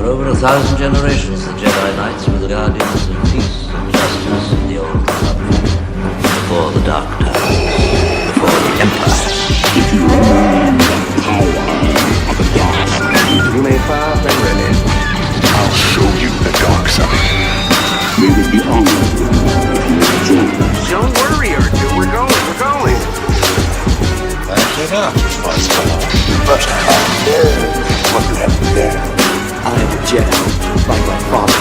For over 1,000 generations, the Jedi Knights were the guardians of peace and justice in the Old Republic. Before the Dark Tower, before the Empire. If you remain the power of the dark side, you may fire when ready. I'll show you the dark side. May we be honored if you will join us. Don't worry, R2. We're going. Back it up, Buzzsaw. But how dare what you have there? I am a Jedi, like my father.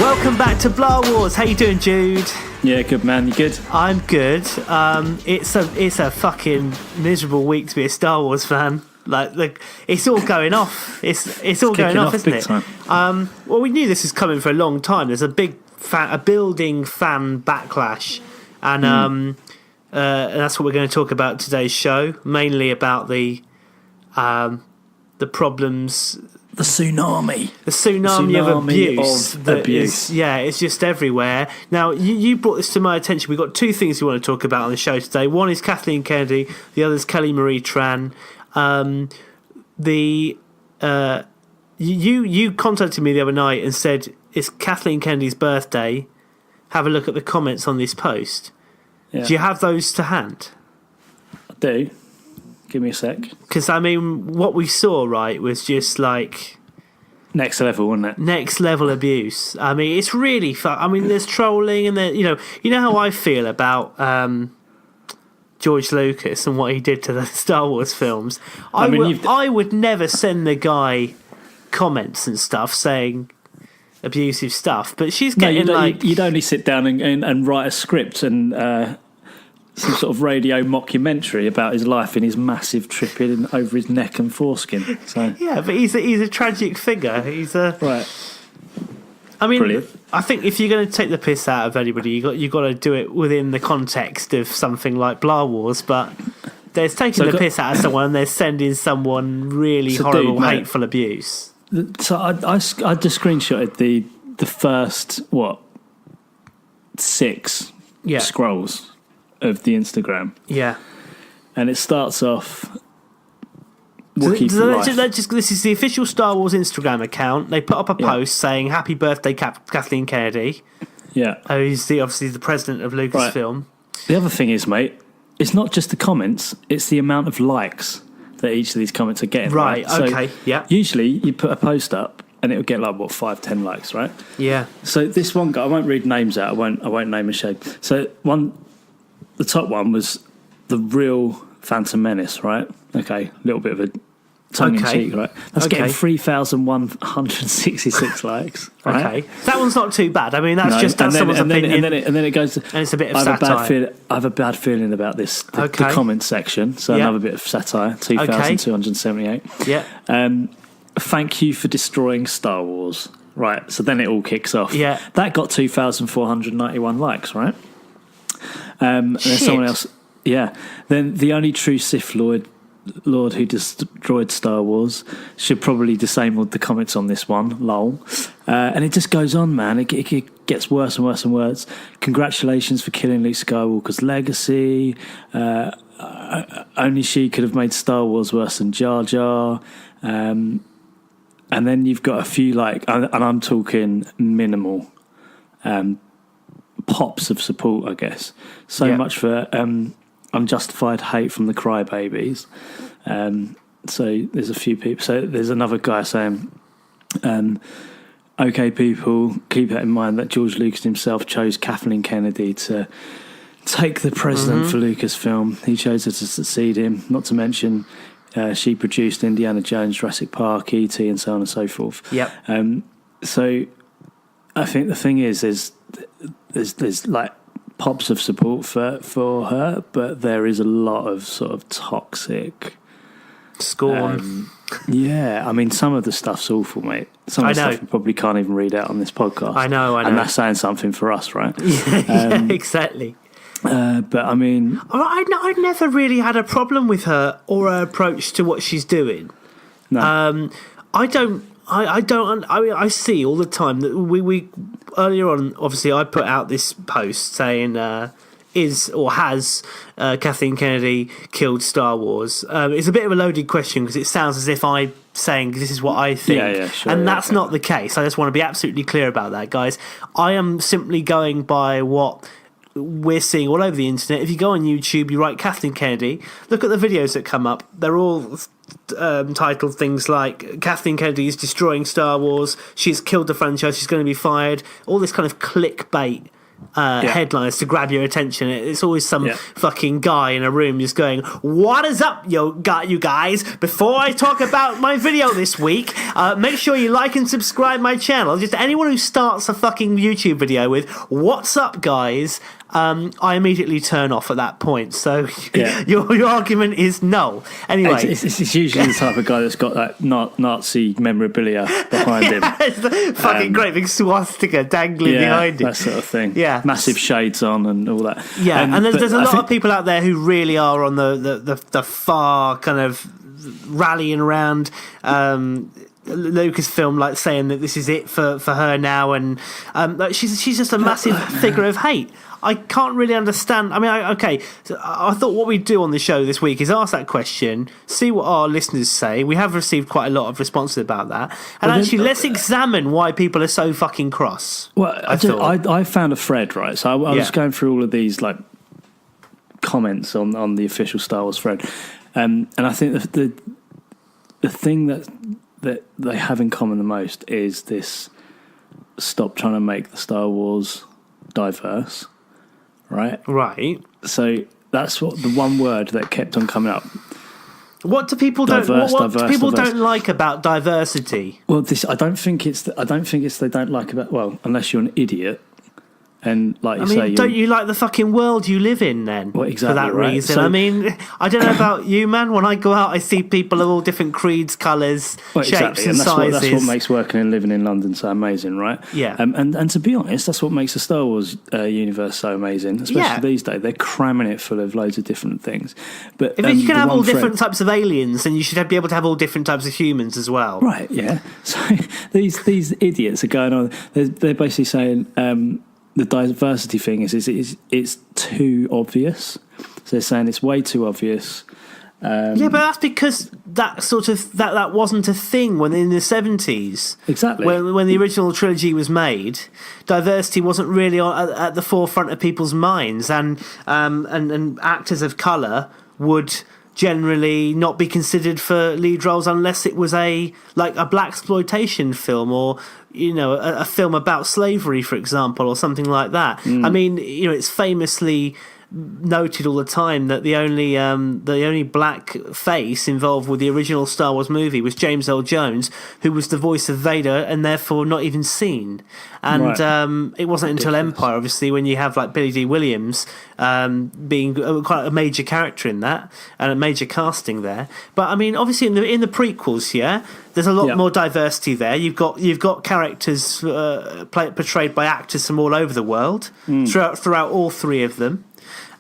Welcome back to Blah Wars. How you doing, Jude? Yeah, good man. You good? I'm good. It's a fucking miserable week to be a Star Wars fan. It's all going off. It's all going off, isn't it? Time. Well, we knew this was coming for a long time. There's a building fan backlash, and that's what we're going to talk about today's show. Mainly about the problems. The tsunami of abuse. Abuse. It's just everywhere. Now, you brought this to my attention. We've got two things we want to talk about on the show today. One is Kathleen Kennedy. The other is Kelly Marie Tran. You contacted me the other night and said it's Kathleen Kennedy's birthday. Have a look at the comments on this post. Yeah. Do you have those to hand? I do. Give me a sec. Because, I mean, what we saw, right, was just like... Next level, wasn't it? Next level abuse. I mean, it's really fun. I mean, there's trolling and there, you know how I feel about George Lucas and what he did to the Star Wars films. I would never send the guy comments and stuff saying abusive stuff, but she's getting you'd only sit down and write a script and some sort of radio mockumentary about his life in his massive tripping over his neck and foreskin. So yeah, but he's a tragic figure. Right. I mean, brilliant. I think if you're going to take the piss out of anybody, you got to do it within the context of something like Blah Wars. But there's taking the piss out of someone, and they're sending someone really horrible, hateful abuse. So I just screenshotted the first 6 scrolls of the Instagram. Yeah. And it starts off... This is the official Star Wars Instagram account. They put up a post saying, "Happy birthday, Kathleen Kennedy." Yeah. Who's obviously the president of Lucasfilm. Right. The other thing is, mate, it's not just the comments, it's the amount of likes that each of these comments are getting. Right, So okay, yeah. Usually you put a post up and it will get 5-10 likes, right? Yeah. So this one guy, I won't read names out, I won't name a shade. So the top one was the real Phantom Menace, right? Okay, a little bit of a tongue-in-cheek, right? That's getting 3,166 likes, right? Okay, that one's not too bad. I mean, that's someone's opinion. And then it goes... And it's a bit of satire. I have a bad feeling about this, the comments section. So another bit of satire, 2,278. Yeah. Thank you for destroying Star Wars. Right, so then it all kicks off. Yeah. That got 2,491 likes, right? And then someone else... Yeah. Then the only true Sith Lord who destroyed Star Wars should probably disable the comments on this one, lol. And it just goes on, man. It gets worse and worse and worse. Congratulations for killing Luke Skywalker's legacy. Only she could have made Star Wars worse than Jar Jar. And then you've got a few and I'm talking minimal pops of support, I guess. So much for unjustified hate from the crybabies. So there's a few people. So there's another guy saying, okay, people, keep that in mind that George Lucas himself chose Kathleen Kennedy to take the president for Lucasfilm. He chose her to succeed him, not to mention she produced Indiana Jones, Jurassic Park, E.T. and so on and so forth. Yep. So I think the thing is there's pops of support for her, but there is a lot of sort of toxic scorn. I mean, some of the stuff's awful, mate. Some of the stuff you probably can't even read out on this podcast. I know. And that's saying something for us, right? Yeah, exactly. But I mean, I've never really had a problem with her or her approach to what she's doing. No. I don't. I mean, I see all the time that we earlier on. Obviously, I put out this post saying is or has Kathleen Kennedy killed Star Wars? It's a bit of a loaded question because it sounds as if I'm saying this is what I think. Yeah, sure, and that's not the case. I just want to be absolutely clear about that, guys. I am simply going by what we're seeing all over the internet. If you go on YouTube, you write Kathleen Kennedy, look at the videos that come up. They're all titled things like Kathleen Kennedy is destroying Star Wars, she's killed the franchise, she's going to be fired, all this kind of clickbait headlines to grab your attention. It's always some fucking guy in a room just going, what is up, you guys? Before I talk about my video this week, make sure you like and subscribe my channel. Just anyone who starts a fucking YouTube video with, what's up, guys? I immediately turn off at that point. So your argument is null. Anyway, it's usually the type of guy that's got that Nazi memorabilia behind him. It's the fucking great big swastika dangling behind him. That sort of thing. Yeah, massive shades on and all that. Yeah, and there's a lot of people out there who really are on the far kind of rallying around. Lucasfilm, like saying that this is it for her now, and she's just a massive figure of hate. I can't really understand. I mean, so I thought what we'd do on the show this week is ask that question, see what our listeners say. We have received quite a lot of responses about that, and let's examine why people are so fucking cross. Well, I found a thread, right? So I was going through all of these like comments on the official Star Wars thread, and I think the thing that they have in common the most is this: stop trying to make the Star Wars diverse. Right. So that's what the one word that kept on coming up. What do people don't like about diversity? Well, I don't think it's they don't like about, well, unless you're an idiot. And like you say, don't you like the fucking world you live in then? Well, exactly, for that right? reason. So, I mean, I don't know about you, man. When I go out, I see people of all different creeds, colours, shapes, and sizes. That's what makes working and living in London so amazing, right? Yeah. And to be honest, that's what makes the Star Wars universe so amazing, especially these days. They're cramming it full of loads of different things. But if you can have all different types of aliens, then you should be able to have all different types of humans as well. Right? Yeah. So these idiots are going on. They're basically saying. The diversity thing is it's too obvious. So they're saying it's way too obvious. But that's because that wasn't a thing when in the 70s. Exactly. When the original trilogy was made, diversity wasn't really at the forefront of people's minds, and actors of colour would generally not be considered for lead roles unless it was a blaxploitation film or a film about slavery, for example, or something like that. I mean, it's famously noted all the time that the only black face involved with the original Star Wars movie was James Earl Jones, who was the voice of Vader and therefore not even seen. And it wasn't until Empire, obviously, when you have like Billy D. Williams being quite a major character in that and a major casting there. But I mean, obviously in the prequels, there's a lot more diversity there. You've got characters portrayed by actors from all over the world throughout all three of them.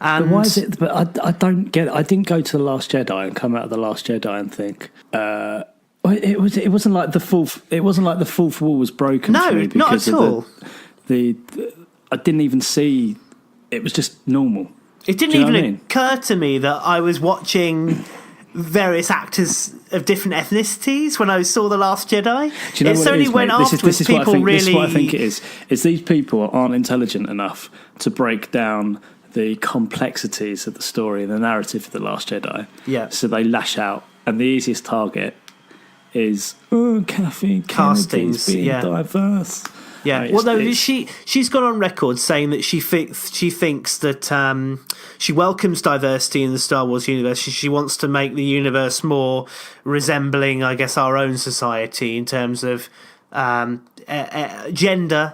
And but why is it? But I don't get it. I didn't go to The Last Jedi and come out of The Last Jedi and think it wasn't like the fourth wall was broken. No, for me not at all. I didn't even see. It was just normal. It didn't even occur to me that I was watching various actors of different ethnicities when I saw The Last Jedi. Do you know it's what only it is, when mate? afterwards this people really... This is what I think it is. Is these people aren't intelligent enough to break down the complexities of the story and the narrative of The Last Jedi. Yeah. So they lash out, and the easiest target is Kathleen Kennedy's being diverse. Yeah, she's gone on record saying that she thinks that she welcomes diversity in the Star Wars universe. She wants to make the universe more resembling, I guess, our own society in terms of gender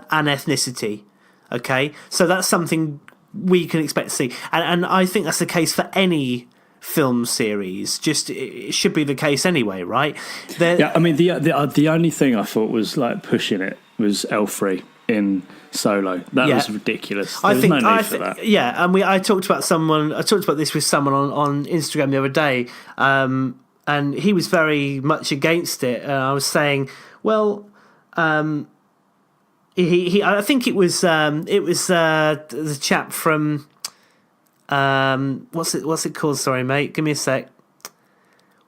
and ethnicity. Okay, so that's something we can expect to see, and I think that's the case for any film series. Just it should be the case anyway, right? I mean the only thing I thought was like pushing it was L3 in Solo. That was ridiculous. There was no need for that. Yeah, and I talked about this with someone on Instagram the other day, and he was very much against it. And I was saying, well, I think it was the chap from What's it called? Sorry, mate. Give me a sec.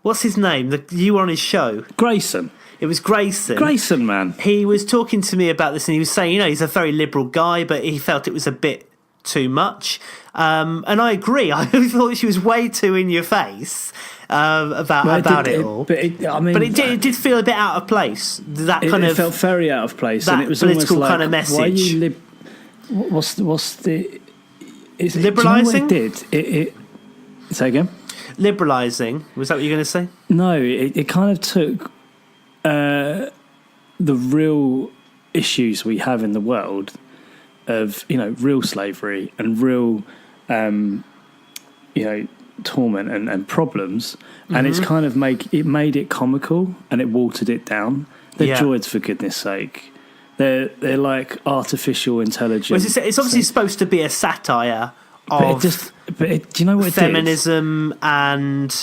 What's his name? You were on his show. Grayson. It was Grayson. Grayson, man. He was talking to me about this, and he was saying, he's a very liberal guy, but he felt it was a bit too much. And I agree. I thought she was way too in your face about it all. But it did feel a bit out of place. It felt very out of place, and it was political almost like, kind of message. What's the? Liberalising? Do you know what it did? Say again. Liberalising. Was that what you were going to say? No, it kind of took the real issues we have in the world of real slavery and real torment and problems, and it's kind of made it comical, and it watered it down. They're droids, for goodness sake. They're like artificial intelligence. Well, it's obviously supposed to be a satire of do you know what feminism and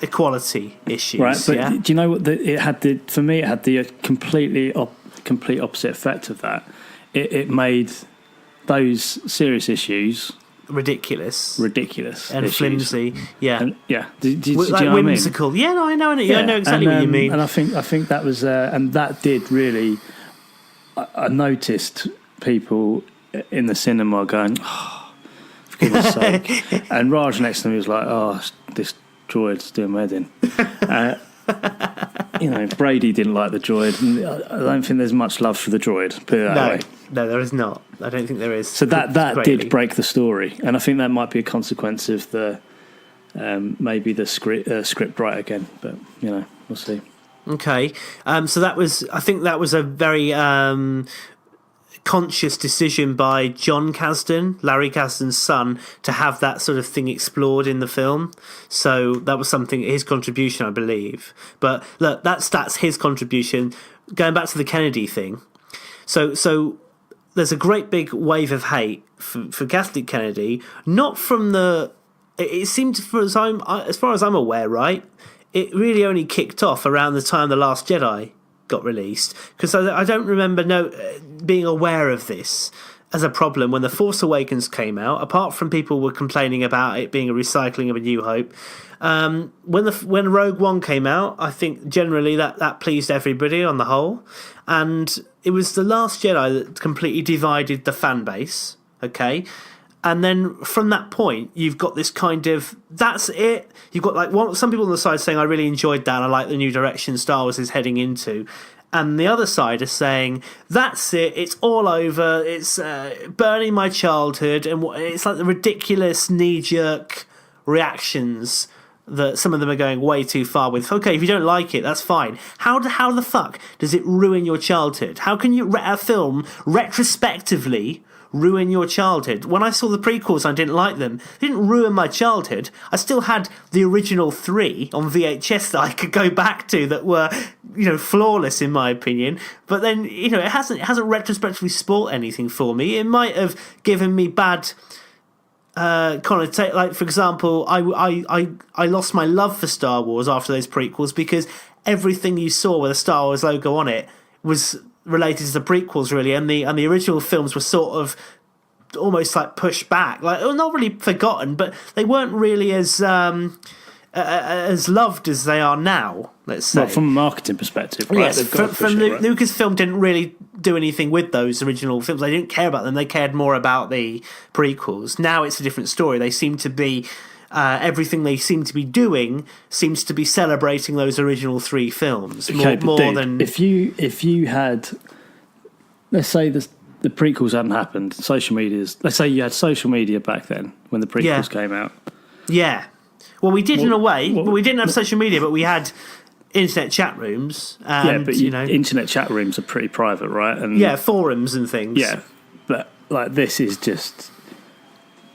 equality issues, right? But do you know what it had? For me, it had the complete opposite effect of that. It made those serious issues ridiculous and issues. Flimsy, and, yeah. Do you know whimsical. What I mean? Yeah, no, I know. I know exactly what you mean. And I think that was, and that did really. I noticed people in the cinema going, "Oh, for goodness sake!" And Raj next to me was like, "Oh, this droid's doing my head in." Brady didn't like the droid, and I don't think there's much love for the droid. Put it that way. No, there is not. I don't think there is. So that did break the story, and I think that might be a consequence of the maybe the script right again. But we'll see. Okay, so I think that was a very conscious decision by John Kasdan, Larry Kasdan's son, to have that sort of thing explored in the film. So that was his contribution, I believe. But look, that's his contribution. Going back to the Kennedy thing, so there's a great big wave of hate for Kathleen Kennedy, not from the. It seemed, as far as I'm aware, right. It really only kicked off around the time The Last Jedi got released, because I don't remember being aware of this as a problem when The Force Awakens came out, apart from people were complaining about it being a recycling of A New Hope. When Rogue One came out, I think generally that pleased everybody on the whole, and it was The Last Jedi that completely divided the fan base, okay? And then from that point, you've got this kind of, that's it. You've got some people on the side saying, I really enjoyed that. I like the new direction Star Wars is heading into. And the other side is saying, that's it. It's all over. It's burning my childhood. And it's like the ridiculous knee-jerk reactions that some of them are going way too far with. Okay, if you don't like it, that's fine. How the fuck does it ruin your childhood? How can you a film retrospectively ruin your childhood? When I saw the prequels, I didn't like them. They didn't ruin my childhood. I still had the original 3 on VHS that I could go back to that were, flawless in my opinion. But then, it hasn't retrospectively spoilt anything for me. It might have given me bad connotation. Like, for example, I lost my love for Star Wars after those prequels because everything you saw with a Star Wars logo on it was related to the prequels, really, and the original films were sort of almost like pushed back, like not really forgotten, but they weren't really as loved as they are now. Let's say, well, from a marketing perspective, right? Yes, Lucasfilm didn't really do anything with those original films. They didn't care about them. They cared more about the prequels. Now it's a different story. They seem to be. Everything they seem to be doing seems to be celebrating those original 3 films more than if you had, let's say the prequels hadn't happened. Let's say you had social media back then when the prequels came out. Yeah, well, we did in a way, but we didn't have social media, but we had internet chat rooms. And, but internet chat rooms are pretty private, right? And forums and things. Yeah, but like this is just,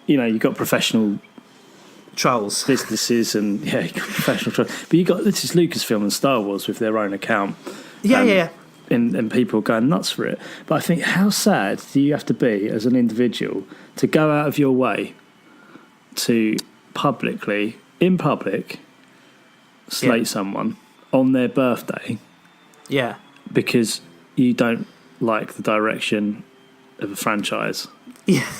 you've got professional trolls, businesses, and you got professional trolls. But this is Lucasfilm and Star Wars with their own account. And people going nuts for it. But I think, how sad do you have to be as an individual to go out of your way to in public, slate someone on their birthday? Yeah. Because you don't like the direction of a franchise. Yeah.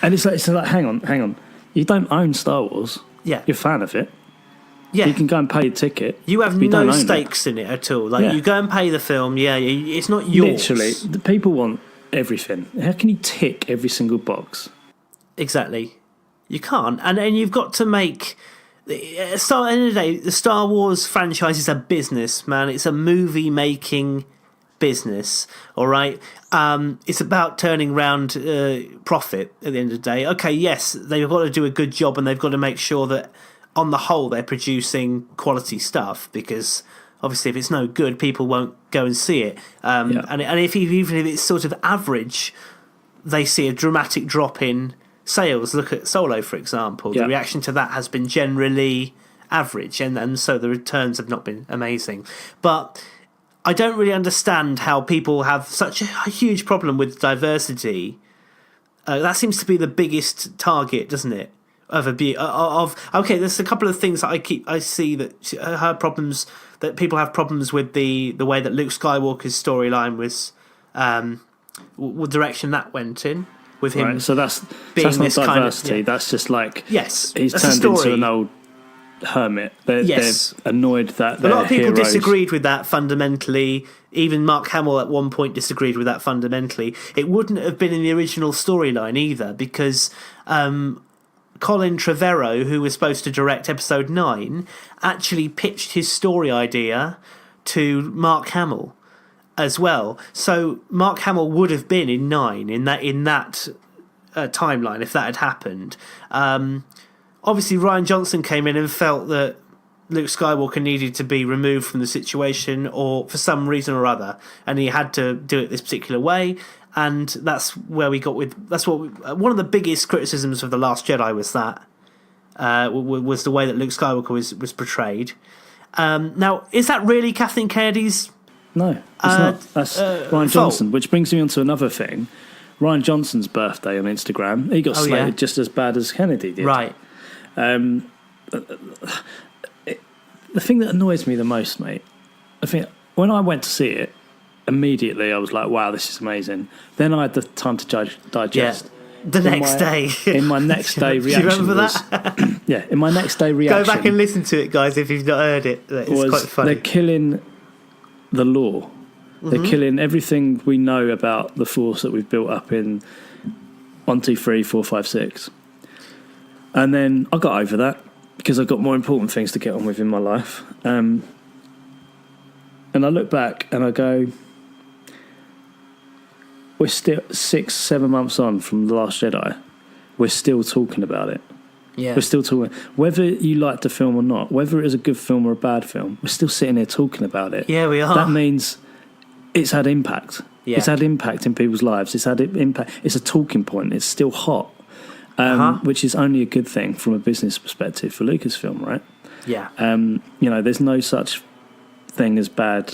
And it's like hang on. You don't own Star Wars. Yeah. You're a fan of it. Yeah. You can go and pay a ticket. You have but don't no own stakes in it at all. Like, Yeah. you go and pay the film, it's not yours. Literally, the people want everything. How can you tick every single box? Exactly. You can't. And you've got to make... At the end of the day, the Star Wars franchise is a business, man. It's a movie-making business, all right? It's about turning round profit at the end of the day. Okay, yes, they've got to do a good job, and they've got to make sure that, on the whole, they're producing quality stuff, because obviously if it's no good, people won't go and see it. And even if it's sort of average, they see a dramatic drop in sales. Look at Solo, for example. The reaction to that has been generally average, and so the returns have not been amazing. But I don't really understand how people have such a huge problem with diversity. That seems to be the biggest target, doesn't it? Okay, there's a couple of things that I see that her problems, that people have problems with the way that Luke Skywalker's storyline was, the direction that went in with him. Right, so that's being not this diversity. kind of, That's just like yes, he's that's turned into an old hermit. They're annoyed that a lot of people heroes... disagreed with that fundamentally. Even Mark Hamill at one point disagreed with that fundamentally. It wouldn't have been in the original storyline either, because Colin Trevorrow, who was supposed to direct episode 9, actually pitched his story idea to Mark Hamill as well. So Mark Hamill would have been in 9 in that timeline if that had happened. Obviously, Rian Johnson came in and felt that Luke Skywalker needed to be removed from the situation, or for some reason or other, and he had to do it this particular way. And that's where we got with. That's what one of the biggest criticisms of The Last Jedi was that was the way that Luke Skywalker was portrayed. Now, is that really Kathleen Kennedy's? No, it's not. That's Rian Johnson, which brings me on to another thing. Rian Johnson's birthday on Instagram, he got slated just as bad as Kennedy did. Right. The thing that annoys me the most, mate, I think when I went to see it, immediately I was like, wow, this is amazing. Then I had the time to digest. The next day. In my next day reaction. Do you remember that? Yeah, in my next day reaction. Go back and listen to it, guys, if you've not heard it. It's quite funny. They're killing the lore. They're killing everything we know about the Force that we've built up in 1, 2, 3, 4, 5, 6. And then I got over that because I've got more important things to get on with in my life. And I look back and I go, we're still 6, 7 months on from The Last Jedi. We're still talking about it. Yeah. We're still talking. Whether you like the film or not, whether it is a good film or a bad film, we're still sitting here talking about it. Yeah, we are. That means it's had impact. Yeah. It's had impact in people's lives. It's had impact. It's a talking point. It's still hot, which is only a good thing from a business perspective for Lucasfilm, right? Yeah. There's no such thing as bad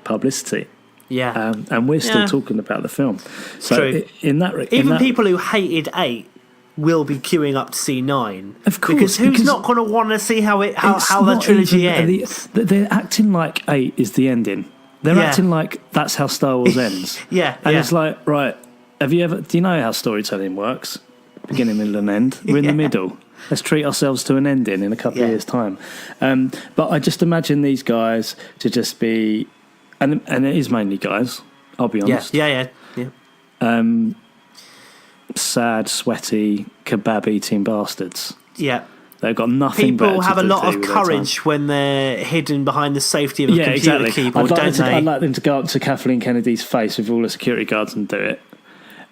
publicity. Yeah. And we're still talking about the film. So True. Even people who hated 8 will be queuing up to see 9. Of course, because who's not going to want to see how the not trilogy even, ends? They're acting like 8 is the ending. They're acting like that's how Star Wars ends. It's like, right, do you know how storytelling works? Beginning, middle and end. We're in the middle. Let's treat ourselves to an ending in a couple of years' time. But I just imagine these guys to just be, and it is mainly guys, I'll be honest. Yeah. Sad, sweaty, kebab-eating bastards. Yeah. They've got nothing better to do. People have a lot of with their courage when they're hidden behind the safety of a computer keyboard, don't they? I'd like them to go up to Kathleen Kennedy's face with all the security guards and do it.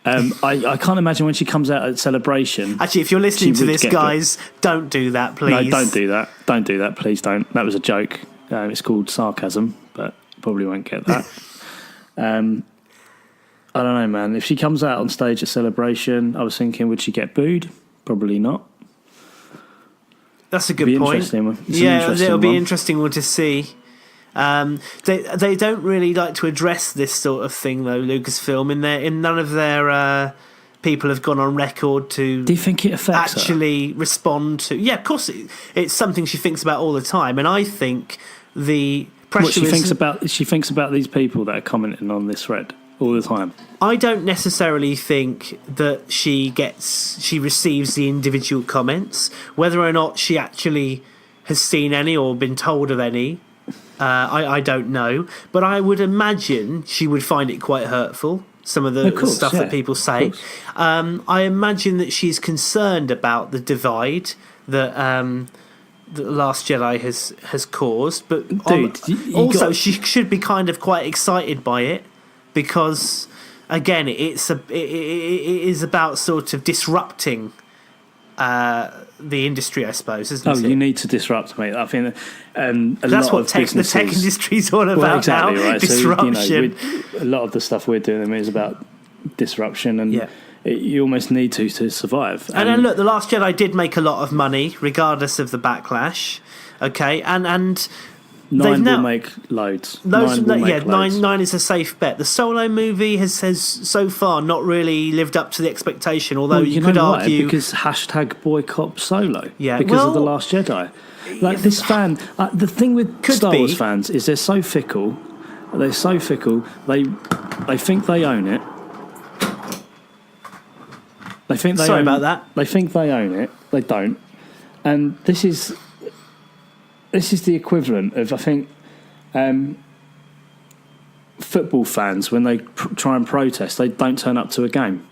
I can't imagine when she comes out at Celebration. Actually, if you're listening to this, guys, don't do that, please. No, don't do that. Don't do that, please don't. That was a joke. It's called sarcasm, but probably won't get that. I don't know, man. If she comes out on stage at Celebration, I was thinking, would she get booed? Probably not. That's a good point. It'll be interesting one to see. They don't really like to address this sort of thing, though. Lucasfilm, in none of their people have gone on record to. Do you think it affects actually respond to? Yeah, of course, it's something she thinks about all the time, and I think the pressure. What she thinks about these people that are commenting on this thread. all the time. I don't necessarily think that she receives the individual comments. Whether or not she actually has seen any or been told of any, I don't know. But I would imagine she would find it quite hurtful, some of the stuff that people say. I imagine that she's concerned about the divide that The Last Jedi has caused, but Dude, she should be kind of quite excited by it, because again, it is about sort of disrupting the industry, I suppose, isn't it? You need to disrupt, mate. I think that's what the tech industry is all about now. Right? Disruption. So, a lot of the stuff we're doing is about disruption, and you almost need to survive. And then look, The Last Jedi did make a lot of money, regardless of the backlash. Okay, and 9 will make loads. Nine is a safe bet. The Solo movie has so far not really lived up to the expectation, although you could argue... because #boycott Solo. Yeah, because of The Last Jedi. Like, this fan... the thing with Star Wars fans is they're so fickle. They're so fickle. They think they own it. They think they Sorry about that. They think they own it. They don't. And this is the equivalent of, I think, football fans when they try and protest. They don't turn up to a game.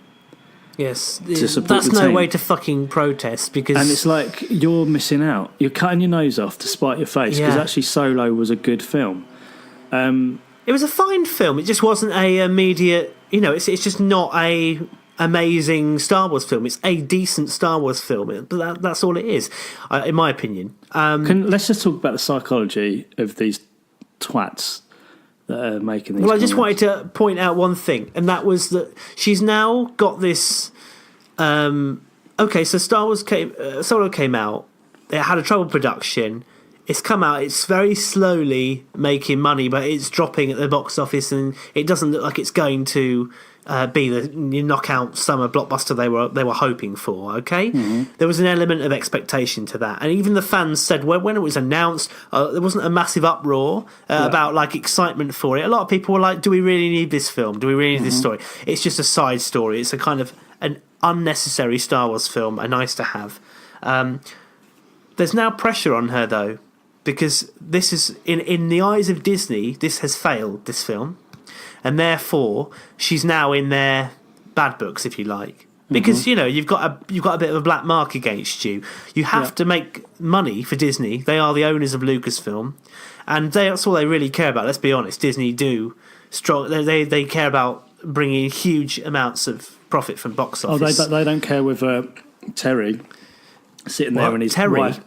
Yes, to support that's the no team. Way to fucking protest, because... And it's like, you're missing out. You're cutting your nose off to spite your face, because actually Solo was a good film. It was a fine film. It just wasn't a immediate... it's just not a amazing Star Wars film. It's a decent Star Wars film. That's all it is, in my opinion. Let's just talk about the psychology of these twats that are making these comments. I just wanted to point out one thing, and that was that she's now got this... so Solo came out. It had a troubled production. It's come out. It's very slowly making money, but it's dropping at the box office, and it doesn't look like it's going to be the knockout summer blockbuster they were hoping for. Okay, There was an element of expectation to that, and even the fans said when it was announced, there wasn't a massive uproar about like excitement for it. A lot of people were like, "Do we really need this film? Do we really need this story? It's just a side story. It's a kind of an unnecessary Star Wars film, a nice to have." There's now pressure on her though, because this is in the eyes of Disney, this has failed, this film. And therefore, she's now in their bad books, if you like, because you've got a bit of a black mark against you. You have to make money for Disney. They are the owners of Lucasfilm, and that's all they really care about. Let's be honest. Disney do strong. They care about bringing huge amounts of profit from box office. They don't care whether Terry sitting there and his wife.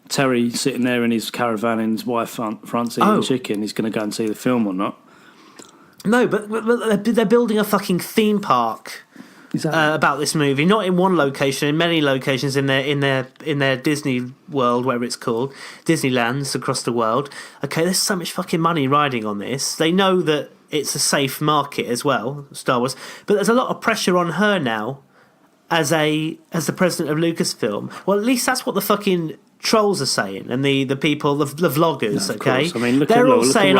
Terry sitting there in his caravan and his wife Francie eating chicken. He's going to go and see the film or not? No, but they're building a fucking theme park about this movie. Not in one location, in many locations in their Disney World, whatever it's called, Disneylands across the world. Okay, there's so much fucking money riding on this. They know that it's a safe market as well, Star Wars. But there's a lot of pressure on her now as the president of Lucasfilm. Well, at least that's what the fucking trolls are saying, and the people, the vloggers. No, okay, I mean, they're all saying,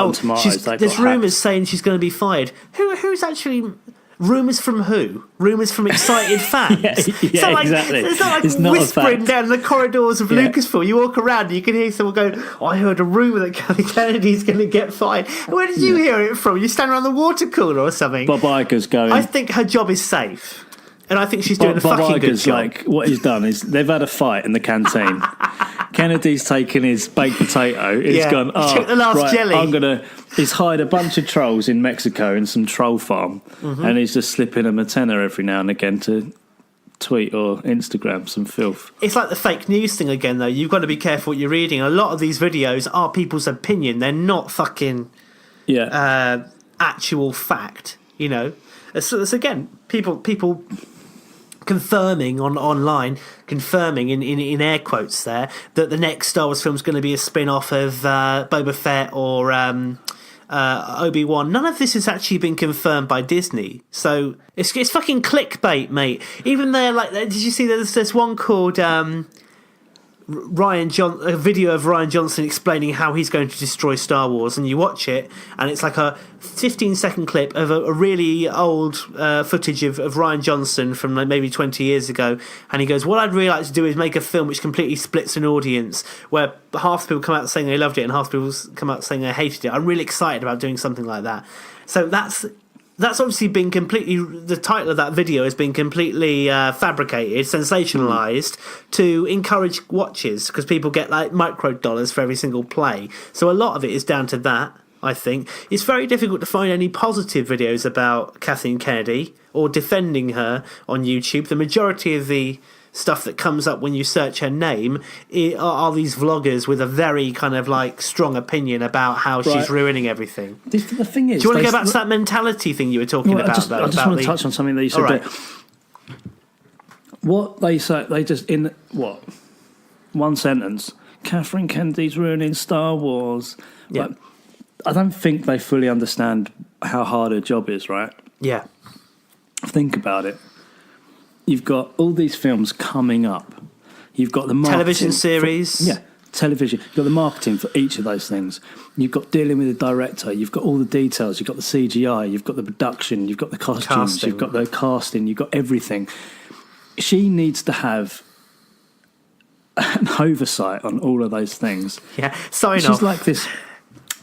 there's rumours saying she's going to be fired. Who's actually? Rumours from who? Rumours from excited fans. Exactly. It's not whispering down the corridors of Lucasfilm. You walk around and you can hear someone going, I heard a rumour that Kathleen Kennedy's going to get fired. Where did you hear it from? You stand around the water cooler or something? Bob Iger's going... I think her job is safe. And I think she's doing a fucking good job. Like, what he's done is they've had a fight in the canteen. Kennedy's taken his baked potato. He's gone, took the last jelly. He's hired a bunch of trolls in Mexico in some troll farm, and he's just slipping them a tenner every now and again to tweet or Instagram some filth. It's like the fake news thing again, though. You've got to be careful what you're reading. A lot of these videos are people's opinion. They're not fucking actual fact, So it's again, people confirming online, confirming in air quotes there, that the next Star Wars film is going to be a spin-off of Boba Fett or Obi-Wan. None of this has actually been confirmed by Disney, so it's fucking clickbait, mate. Even there, like, did you see there's one called a video of Ryan Johnson explaining how he's going to destroy Star Wars, and you watch it, and it's like a 15-second clip of a really old footage of Ryan Johnson from like maybe 20 years ago, and he goes, what I'd really like to do is make a film which completely splits an audience, where half the people come out saying they loved it and half the people come out saying they hated it. I'm really excited about doing something like that. So that's obviously been completely... The title of that video has been completely fabricated, sensationalised, to encourage watches, because people get like micro dollars for every single play. So a lot of it is down to that, I think. It's very difficult to find any positive videos about Kathleen Kennedy or defending her on YouTube. The majority of the stuff that comes up when you search her name are these vloggers with a very kind of like strong opinion about how she's ruining everything. The thing is, do you want to go back to that mentality thing you were talking about? I just want to touch on something that you said. Right. What they say, they just in one sentence, Kathleen Kennedy's ruining Star Wars. Yeah. Like, I don't think they fully understand how hard her job is. Right? Yeah. Think about it. You've got all these films coming up. You've got the marketing television series. Television. You've got the marketing for each of those things. You've got dealing with the director. You've got all the details. You've got the CGI. You've got the production. You've got the costumes. You've got the casting. You've got everything. She needs to have an oversight on all of those things. Yeah, sign She's off. like this.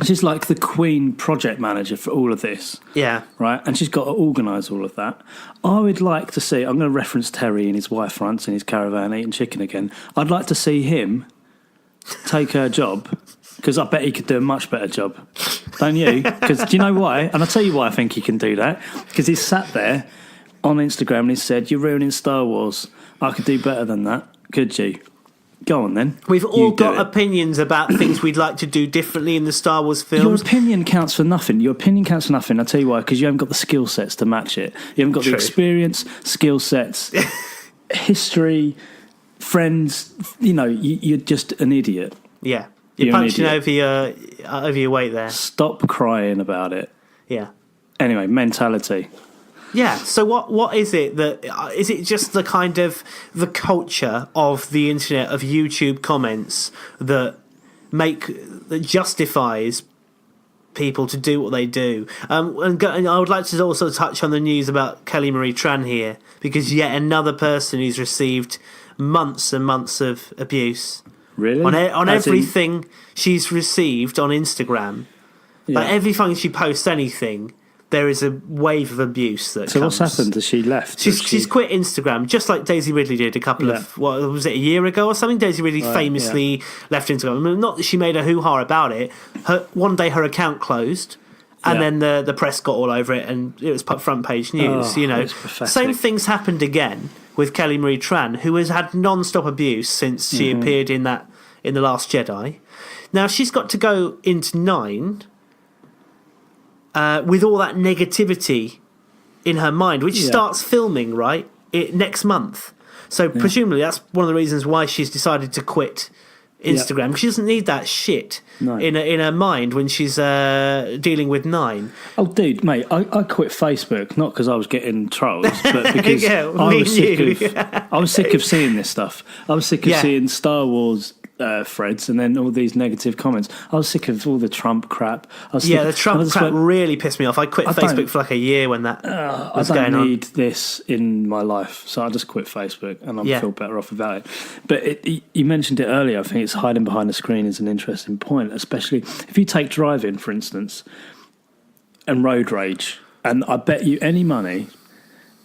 She's like the Queen project manager for all of this. Yeah. Right? And she's got to organise all of that. I would like to see... I'm going to reference Terry and his wife once in his caravan eating chicken again. I'd like to see him take her job, because I bet he could do a much better job. Don't you? Because do you know why? And I'll tell you why I think he can do that. Because he's sat there on Instagram and he said, you're ruining Star Wars. I could do better than that. Could you? Go on then. We've all got opinions about things we'd like to do differently in the Star Wars films. Your opinion counts for nothing. Your opinion counts for nothing. I'll tell you why. Because you haven't got the skill sets to match it. You haven't got the experience, skill sets, history, friends. You know, you're just an idiot. Yeah. You're punching over your weight there. Stop crying about it. Yeah. Anyway, mentality. Yeah, so what is it that... Is it just the kind of... the culture of the internet, of YouTube comments that justifies people to do what they do? And I would like to also touch on the news about Kelly Marie Tran here, because yet another person who's received months and months of abuse. Really? On everything she's received on Instagram. Yeah. Like every time she posts anything... there is a wave of abuse that So comes. what's happened? Has she left? She's quit Instagram, just like Daisy Ridley did a couple of... What was it, a year ago or something? Daisy Ridley famously left Instagram. I mean, not that she made a hoo-ha about it. One day her account closed, and then the press got all over it, and it was front page news. Same things happened again with Kelly Marie Tran, who has had non-stop abuse since she appeared in The Last Jedi. Now, she's got to go into 9... with all that negativity in her mind, which starts filming next month. So presumably that's one of the reasons why she's decided to quit Instagram. She doesn't need that shit in her mind when she's dealing with 9. Oh, dude, mate, I quit Facebook not because I was getting trolls, but because I was sick of seeing this stuff. I was sick of seeing Star Wars threads and then all these negative comments. I was sick of all the Trump crap. The Trump crap really pissed me off. I quit Facebook for like a year when that was going on. I don't need this in my life, so I just quit Facebook and I feel better off about it. But you mentioned it earlier. I think it's hiding behind the screen is an interesting point, especially if you take driving, for instance, and road rage. And I bet you any money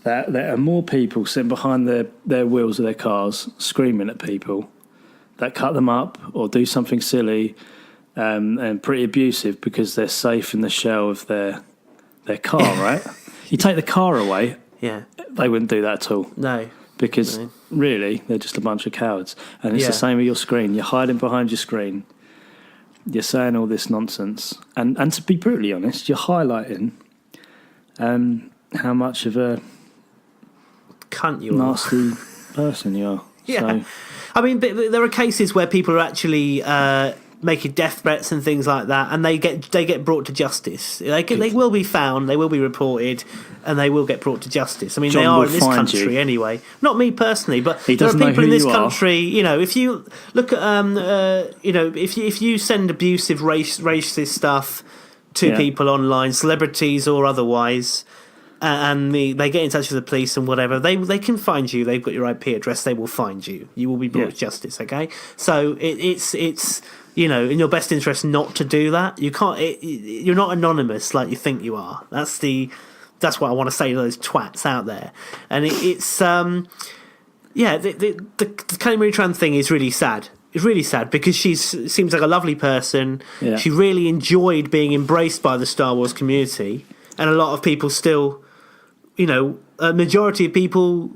that there are more people sitting behind their wheels of their cars screaming at people that cut them up or do something silly and pretty abusive because they're safe in the shell of their car, right? You take the car away, they wouldn't do that at all. No. Because really, they're just a bunch of cowards. And it's the same with your screen. You're hiding behind your screen. You're saying all this nonsense. And to be brutally honest, you're highlighting how much of a cunt you nasty person you are. Yeah. So, I mean, but there are cases where people are actually making death threats and things like that, and they get brought to justice. They will be found, they will be reported, and they will get brought to justice. I mean, John they are will in this find country you. anyway. Not me personally, but He there are doesn't know people in who this you are. country. You know, if you look at if you send abusive racist stuff to people online, celebrities or otherwise, and they get in touch with the police and whatever, they can find you. They've got your IP address. They will find you. You will be brought to justice. Okay, so it's in your best interest not to do that. You can't. You're not anonymous like you think you are. That's what I want to say to those twats out there. And it's the Kelly Marie Tran thing is really sad. It's really sad because she seems like a lovely person. Yeah. She really enjoyed being embraced by the Star Wars community, and a lot of people still, a majority of people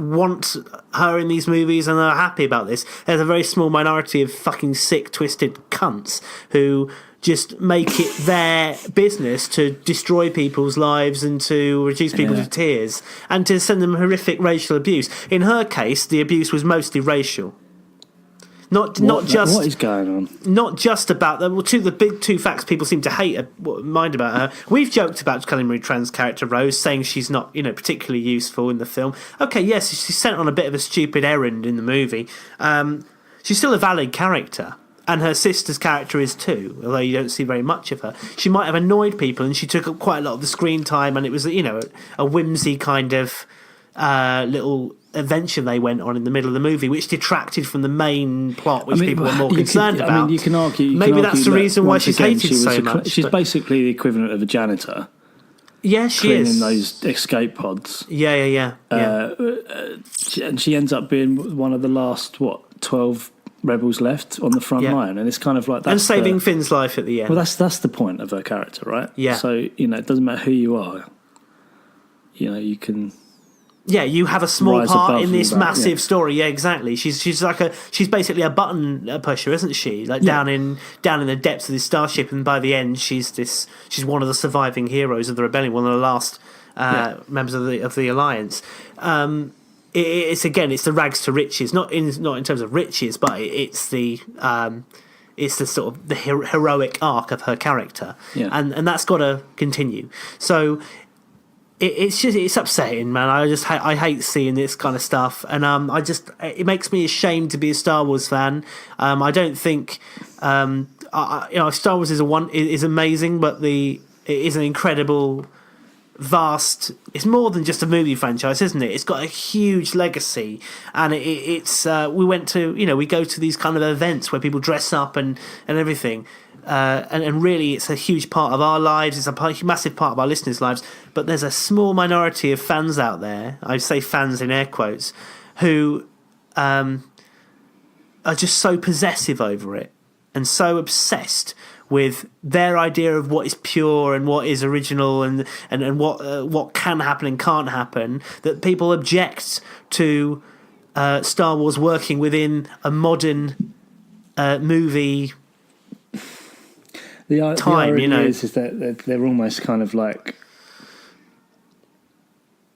want her in these movies and are happy about this. There's a very small minority of fucking sick, twisted cunts who just make it their business to destroy people's lives and to reduce people to tears and to send them horrific racial abuse. In her case, the abuse was mostly racial. Not just what is going on? Not just about the big two facts people seem to mind about her. We've joked about Kelly Marie Tran's character Rose, saying she's not particularly useful in the film. Okay, yes, she's sent on a bit of a stupid errand in the movie. She's still a valid character, and her sister's character is too. Although you don't see very much of her, she might have annoyed people, and she took up quite a lot of the screen time, and it was a whimsy kind of little adventure they went on in the middle of the movie, which detracted from the main plot, which people were more concerned about. You can argue. Maybe that's the reason why she's hated so much. She's basically the equivalent of a janitor. Yeah, she cleaning is. those escape pods. Yeah. And she ends up being one of the last 12 rebels left on the front line, and it's kind of like that. And saving Finn's life at the end. Well, that's the point of her character, right? Yeah. So it doesn't matter who you are. You can. Yeah, you have a small part in this massive yeah. story. Yeah, exactly. She's basically a button pusher, isn't she? Like down in the depths of this starship, and by the end, she's one of the surviving heroes of the rebellion, one of the last members of the alliance. It's the rags to riches, not in terms of riches, but it's the sort of the heroic arc of her character, and that's got to continue. So. It's upsetting, man. I hate seeing this kind of stuff, and it makes me ashamed to be a Star Wars fan. I don't think Star Wars is amazing, but it is an incredible, vast. It's more than just a movie franchise, isn't it? It's got a huge legacy, and it's we go to these kind of events where people dress up and everything. And really, it's a huge part of our lives. It's a massive part of our listeners' lives. But there's a small minority of fans out there, I say fans in air quotes, who are just so possessive over it and so obsessed with their idea of what is pure and what is original and what can happen and can't happen, that people object to Star Wars working within a modern movie. The irony is that they're almost kind of like.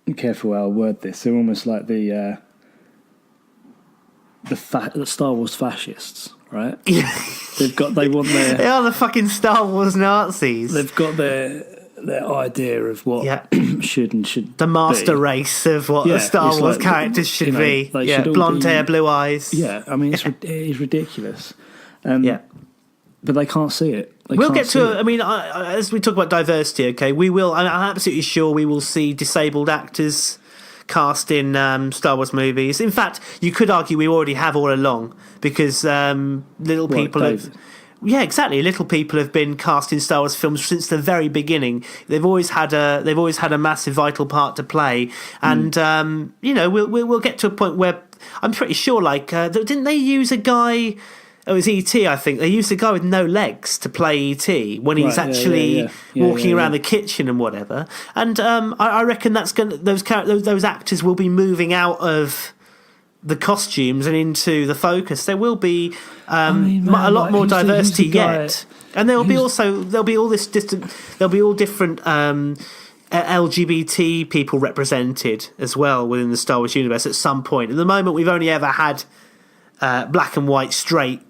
Be careful how I word this. They're almost like the Star Wars fascists, right? Yeah. They want their. They are the fucking Star Wars Nazis. They've got their idea of what should the master be. Race of what the Star Wars characters should be. Blonde hair, blue eyes. Yeah, I mean it is ridiculous. But they can't see it. We'll get to it. I mean, as we talk about diversity, okay, we will. I'm absolutely sure we will see disabled actors cast in Star Wars movies. In fact, you could argue we already have all along because little people have. Yeah, exactly. Little people have been cast in Star Wars films since the very beginning. They've always had a massive, vital part to play, and we'll get to a point where I'm pretty sure. Didn't they use a guy? It was E.T., I think. They used a guy with no legs to play E.T. when he's walking around the kitchen and whatever. And I reckon that's those actors will be moving out of the costumes and into the focus. There will be a lot more diversity yet, and there'll be all different LGBT people represented as well within the Star Wars universe at some point. At the moment, we've only ever had black and white straight,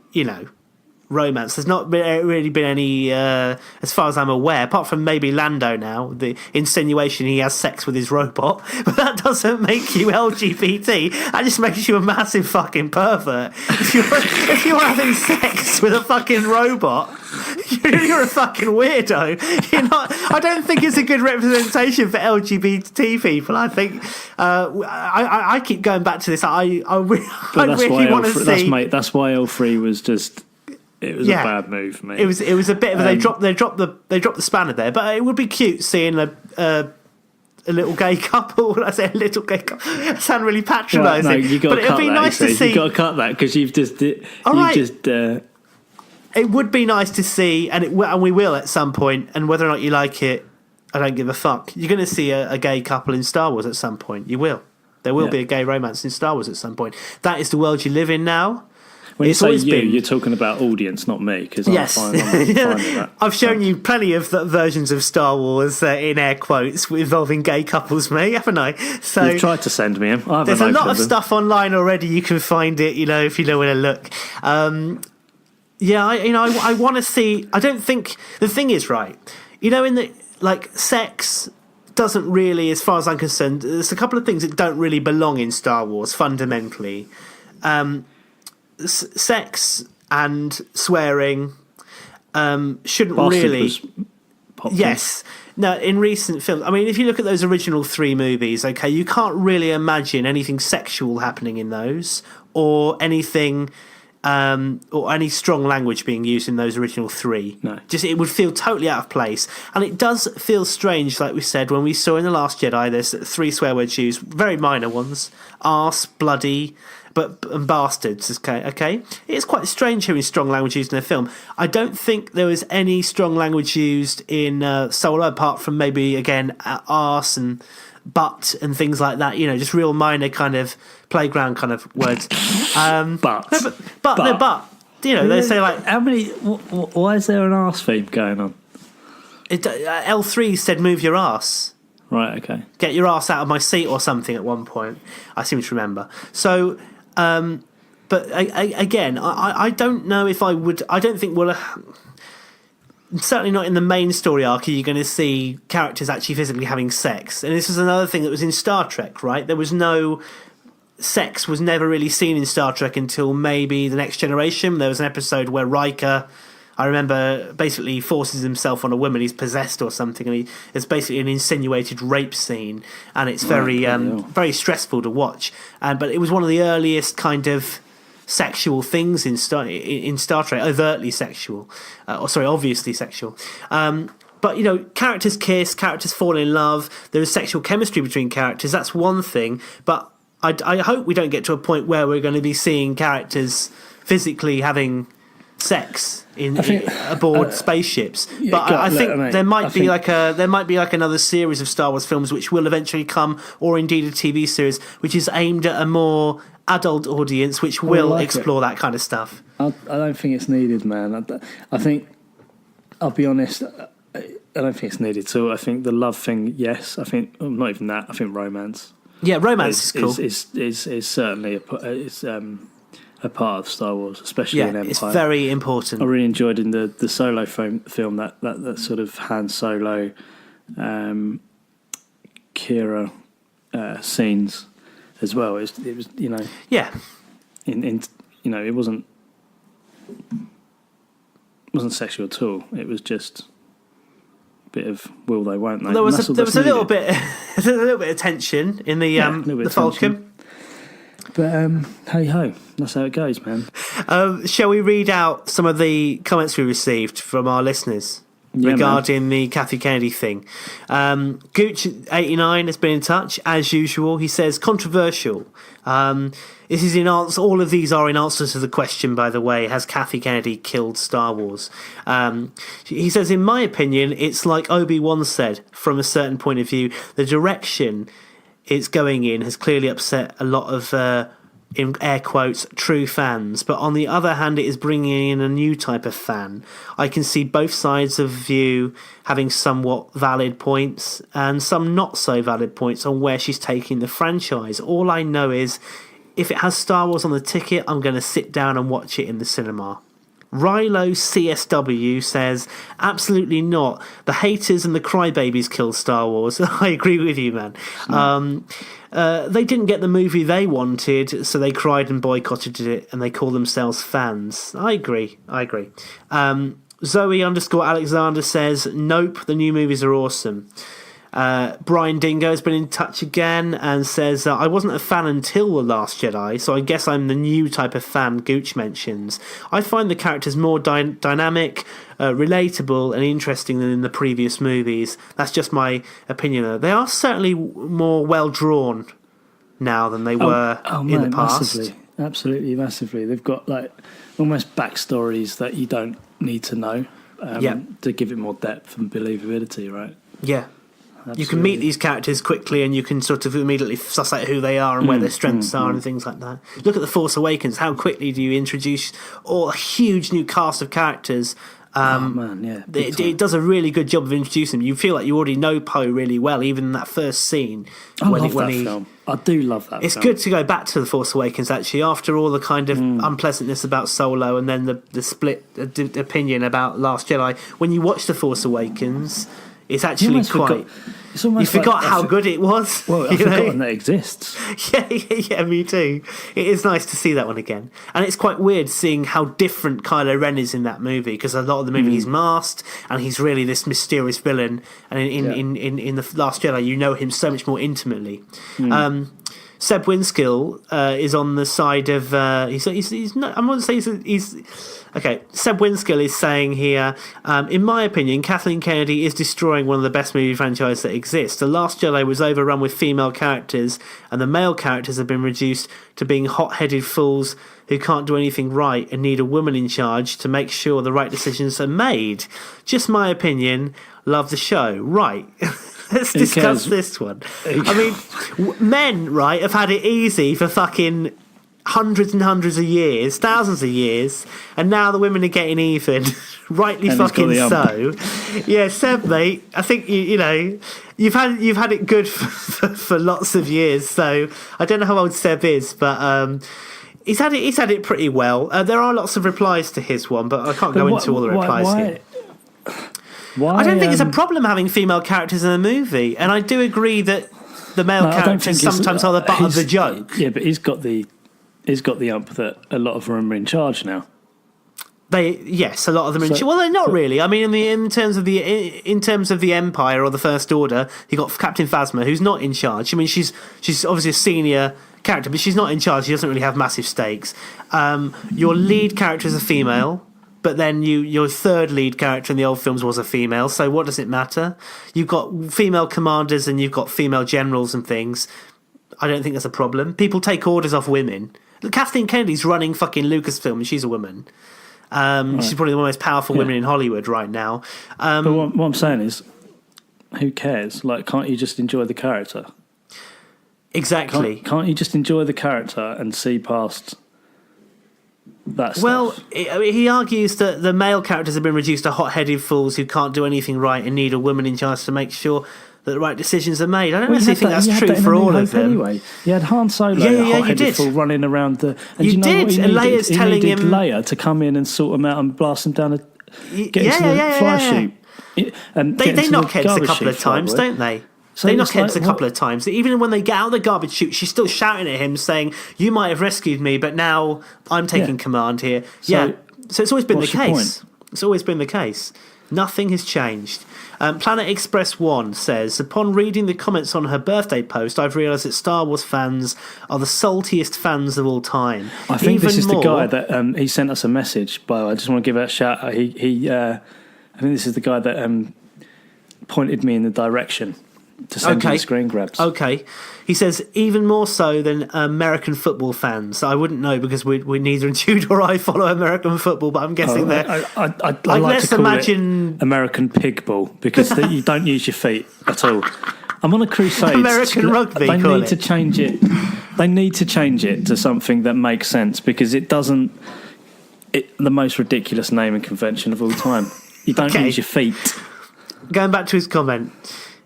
romance. There's not really been any, as far as I'm aware, apart from maybe Lando now, the insinuation he has sex with his robot, but that doesn't make you LGBT. That just makes you a massive fucking pervert. If you're having sex with a fucking robot, you're a fucking weirdo. You're not. I don't think it's a good representation for LGBT people. I think I keep going back to this. I really want to see. That's why L3 was just. It was a bad move for me. It was a bit of they dropped the spanner there, but it would be cute seeing a little gay couple. When I say a little gay couple, I sound really patronising. Right, no, you got to cut that. Nice to see. You got to cut that because you've just. It would be nice to see, and we will at some point. And whether or not you like it, I don't give a fuck. You're going to see a gay couple in Star Wars at some point. You will. There will be a gay romance in Star Wars at some point. That is the world you live in now. When you say you're talking about audience, not me, because yes. I'm fine with that. I've shown you plenty of versions of Star Wars in air quotes involving gay couples, mate, haven't I? So you've tried to send me them. There's a lot of stuff online already. You can find it, if you know where to look. I want to see. I don't think the thing is right. In the sex doesn't really, as far as I'm concerned, there's a couple of things that don't really belong in Star Wars fundamentally. Sex and swearing shouldn't Bastard really. Was popular. Yes. No, in recent films, I mean, if you look at those original 3 movies, okay, you can't really imagine anything sexual happening in those, or anything, or any strong language being used in those original 3. No. Just it would feel totally out of place, and it does feel strange, like we said when we saw in The Last Jedi. There's 3 swear words used, very minor ones: arse, bloody. And bastards, okay? It's quite strange hearing strong language used in a film. I don't think there was any strong language used in Solo, apart from maybe, again, arse and butt and things like that. Just real minor kind of playground kind of words. But. They say like... How many... Why is there an arse theme going on? L3 said move your arse. Right, okay. Get your arse out of my seat or something at one point. I seem to remember. So... but again, I don't know if I would. I don't think certainly not in the main story arc are you going to see characters actually physically having sex. And this is another thing that was in Star Trek, right? There was no sex was never really seen in Star Trek until maybe The Next Generation. There was an episode where Riker, I remember, basically forces himself on a woman. He's possessed or something, and it's basically an insinuated rape scene, and it's very stressful to watch. But it was one of the earliest kind of sexual things in Star Trek, overtly sexual, obviously sexual. But characters kiss, characters fall in love. There is sexual chemistry between characters. That's one thing. But I hope we don't get to a point where we're going to be seeing characters physically having sex aboard spaceships. But I think there might be like another series of Star Wars films which will eventually come, or indeed a TV series which is aimed at a more adult audience, which will explore that kind of stuff. I don't think it's needed, man. I think, I'll be honest, I don't think it's needed. So I think the love thing, yes. I think not even that. I think romance. Yeah, romance is cool. Is certainly a part of Star Wars, especially in Empire. It's very important. I really enjoyed in the Solo film that sort of Han Solo, Kira scenes as well. It was it wasn't sexual at all. It was just a bit of will they, won't they? There was a little bit of tension in the Falcon. But hey ho, that's how it goes, man. Shall we read out some of the comments we received from our listeners regarding the Kathleen Kennedy thing? Gooch89 has been in touch as usual. He says controversial. This is in answer. All of these are in answer to the question, by the way: has Kathleen Kennedy killed Star Wars? He says, in my opinion, it's like Obi-Wan said. From a certain point of view, the direction it's going in has clearly upset a lot of, in air quotes, true fans. But on the other hand, it is bringing in a new type of fan. I can see both sides of view having somewhat valid points and some not so valid points on where she's taking the franchise. All I know is, if it has Star Wars on the ticket, I'm going to sit down and watch it in the cinema. Rilo CSW says, absolutely not. The haters and the crybabies killed Star Wars. I agree with you, man. They didn't get the movie they wanted, so they cried and boycotted it, and they call themselves fans. I agree. Zoe_Alexander says, nope, the new movies are awesome. Brian Dingo has been in touch again and says, I wasn't a fan until The Last Jedi, so I guess I'm the new type of fan Gooch mentions. I find the characters more dynamic, relatable and interesting than in the previous movies. That's just my opinion, though. They are certainly more well-drawn now than they were in the past. Massively. Absolutely, massively. They've got like almost backstories that you don't need to know to give it more depth and believability, right? Yeah. Absolutely. You can meet these characters quickly and you can sort of immediately suss out who they are and where their strengths are and things like that. Look at The Force Awakens. How quickly do you introduce a huge new cast of characters? It does a really good job of introducing them. You feel like you already know Poe really well, even in that first scene. I love that film. I do love that It's good to go back to The Force Awakens, actually, after all the kind of unpleasantness about Solo and then the split opinion about Last Jedi. When you watch The Force Awakens, it's actually you forgot how good it was. Well, I've forgotten that it exists. Yeah, me too. It is nice to see that one again. And it's quite weird seeing how different Kylo Ren is in that movie, because a lot of the movie he's masked and he's really this mysterious villain. And in The Last Jedi, you know him so much more intimately. Seb Winskill is on the side of he's not, I'm not saying he's okay. Seb Winskill is saying here, in my opinion, Kathleen Kennedy is destroying one of the best movie franchises that exists. The Last Jedi was overrun with female characters, and the male characters have been reduced to being hot-headed fools who can't do anything right and need a woman in charge to make sure the right decisions are made. Just my opinion. Love the show. Right. Let's discuss this one. I mean, men, right, have had it easy for fucking hundreds and hundreds of years, thousands of years, and now the women are getting even. Rightly and fucking so. Yeah, Seb, mate, I think you know you've had it good for lots of years. So I don't know how old Seb is, but he's had it pretty well. There are lots of replies to his one, but I can't go into all the replies here. I don't think it's a problem having female characters in a movie, and I do agree that the male characters sometimes are the butt of the joke. Yeah, but he's got the ump that a lot of them are in charge now. Yes, a lot of them are in charge. Well, they're not really. I mean, in terms of the Empire or the First Order, you got Captain Phasma, who's not in charge. I mean, she's obviously a senior character, but she's not in charge. She doesn't really have massive stakes. Your lead character is a female. But then your third lead character in the old films was a female, so what does it matter? You've got female commanders and you've got female generals and things. I don't think that's a problem. People take orders off women. Kathleen Kennedy's running fucking Lucasfilm and she's a woman. Right. She's probably the most powerful women in Hollywood right now. But what I'm saying is, who cares? Like, can't you just enjoy the character? Exactly. Can't you just enjoy the character and see past... Well, he argues that the male characters have been reduced to hot-headed fools who can't do anything right and need a woman in charge to make sure that the right decisions are made. I don't necessarily think that's true for all of them. Anyway, you had Han Solo, a hot-headed fool, running around the. And you did, and Leia's telling him Leia to come in and sort him out and blast him down the fly chute. And they knock heads a couple of times, don't they? So they knock heads a couple of times. Even when they get out of the garbage chute, she's still shouting at him, saying, "You might have rescued me, but now I'm taking command here." So it's always been the case. It's always been the case. Nothing has changed. Planet Express 1 says, upon reading the comments on her birthday post, I've realised that Star Wars fans are the saltiest fans of all time. I think this is the guy that he sent us a message. By the way, I just want to give out a shout out. I think this is the guy that pointed me in the direction to send you the screen grabs. Okay. He says, even more so than American football fans. I wouldn't know because we neither Jude or I follow American football, but I'm guessing that... I like to call it American pig ball because you don't use your feet at all. I'm on a crusade. American rugby, They need to change it. They need to change it to something that makes sense because it doesn't... the most ridiculous naming convention of all time. You don't use your feet. Going back to his comment...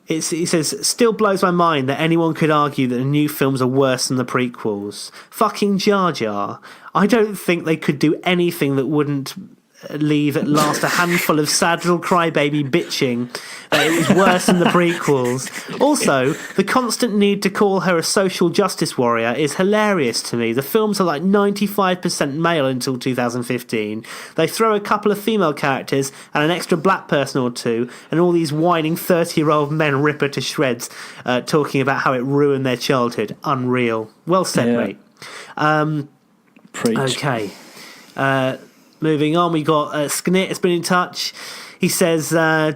He says, still blows my mind that anyone could argue that the new films are worse than the prequels. Fucking Jar Jar. I don't think they could do anything that wouldn't leave at last a handful of sad little crybaby bitching that it was worse than the prequels. Also, the constant need to call her a social justice warrior is hilarious to me. The films are like 95% male until 2015. They throw a couple of female characters and an extra black person or two, and all these whining 30-year-old men rip her to shreds, talking about how it ruined their childhood. Unreal. Well said, mate. Preach. Okay. Moving on, we got Sknit has been in touch. He says,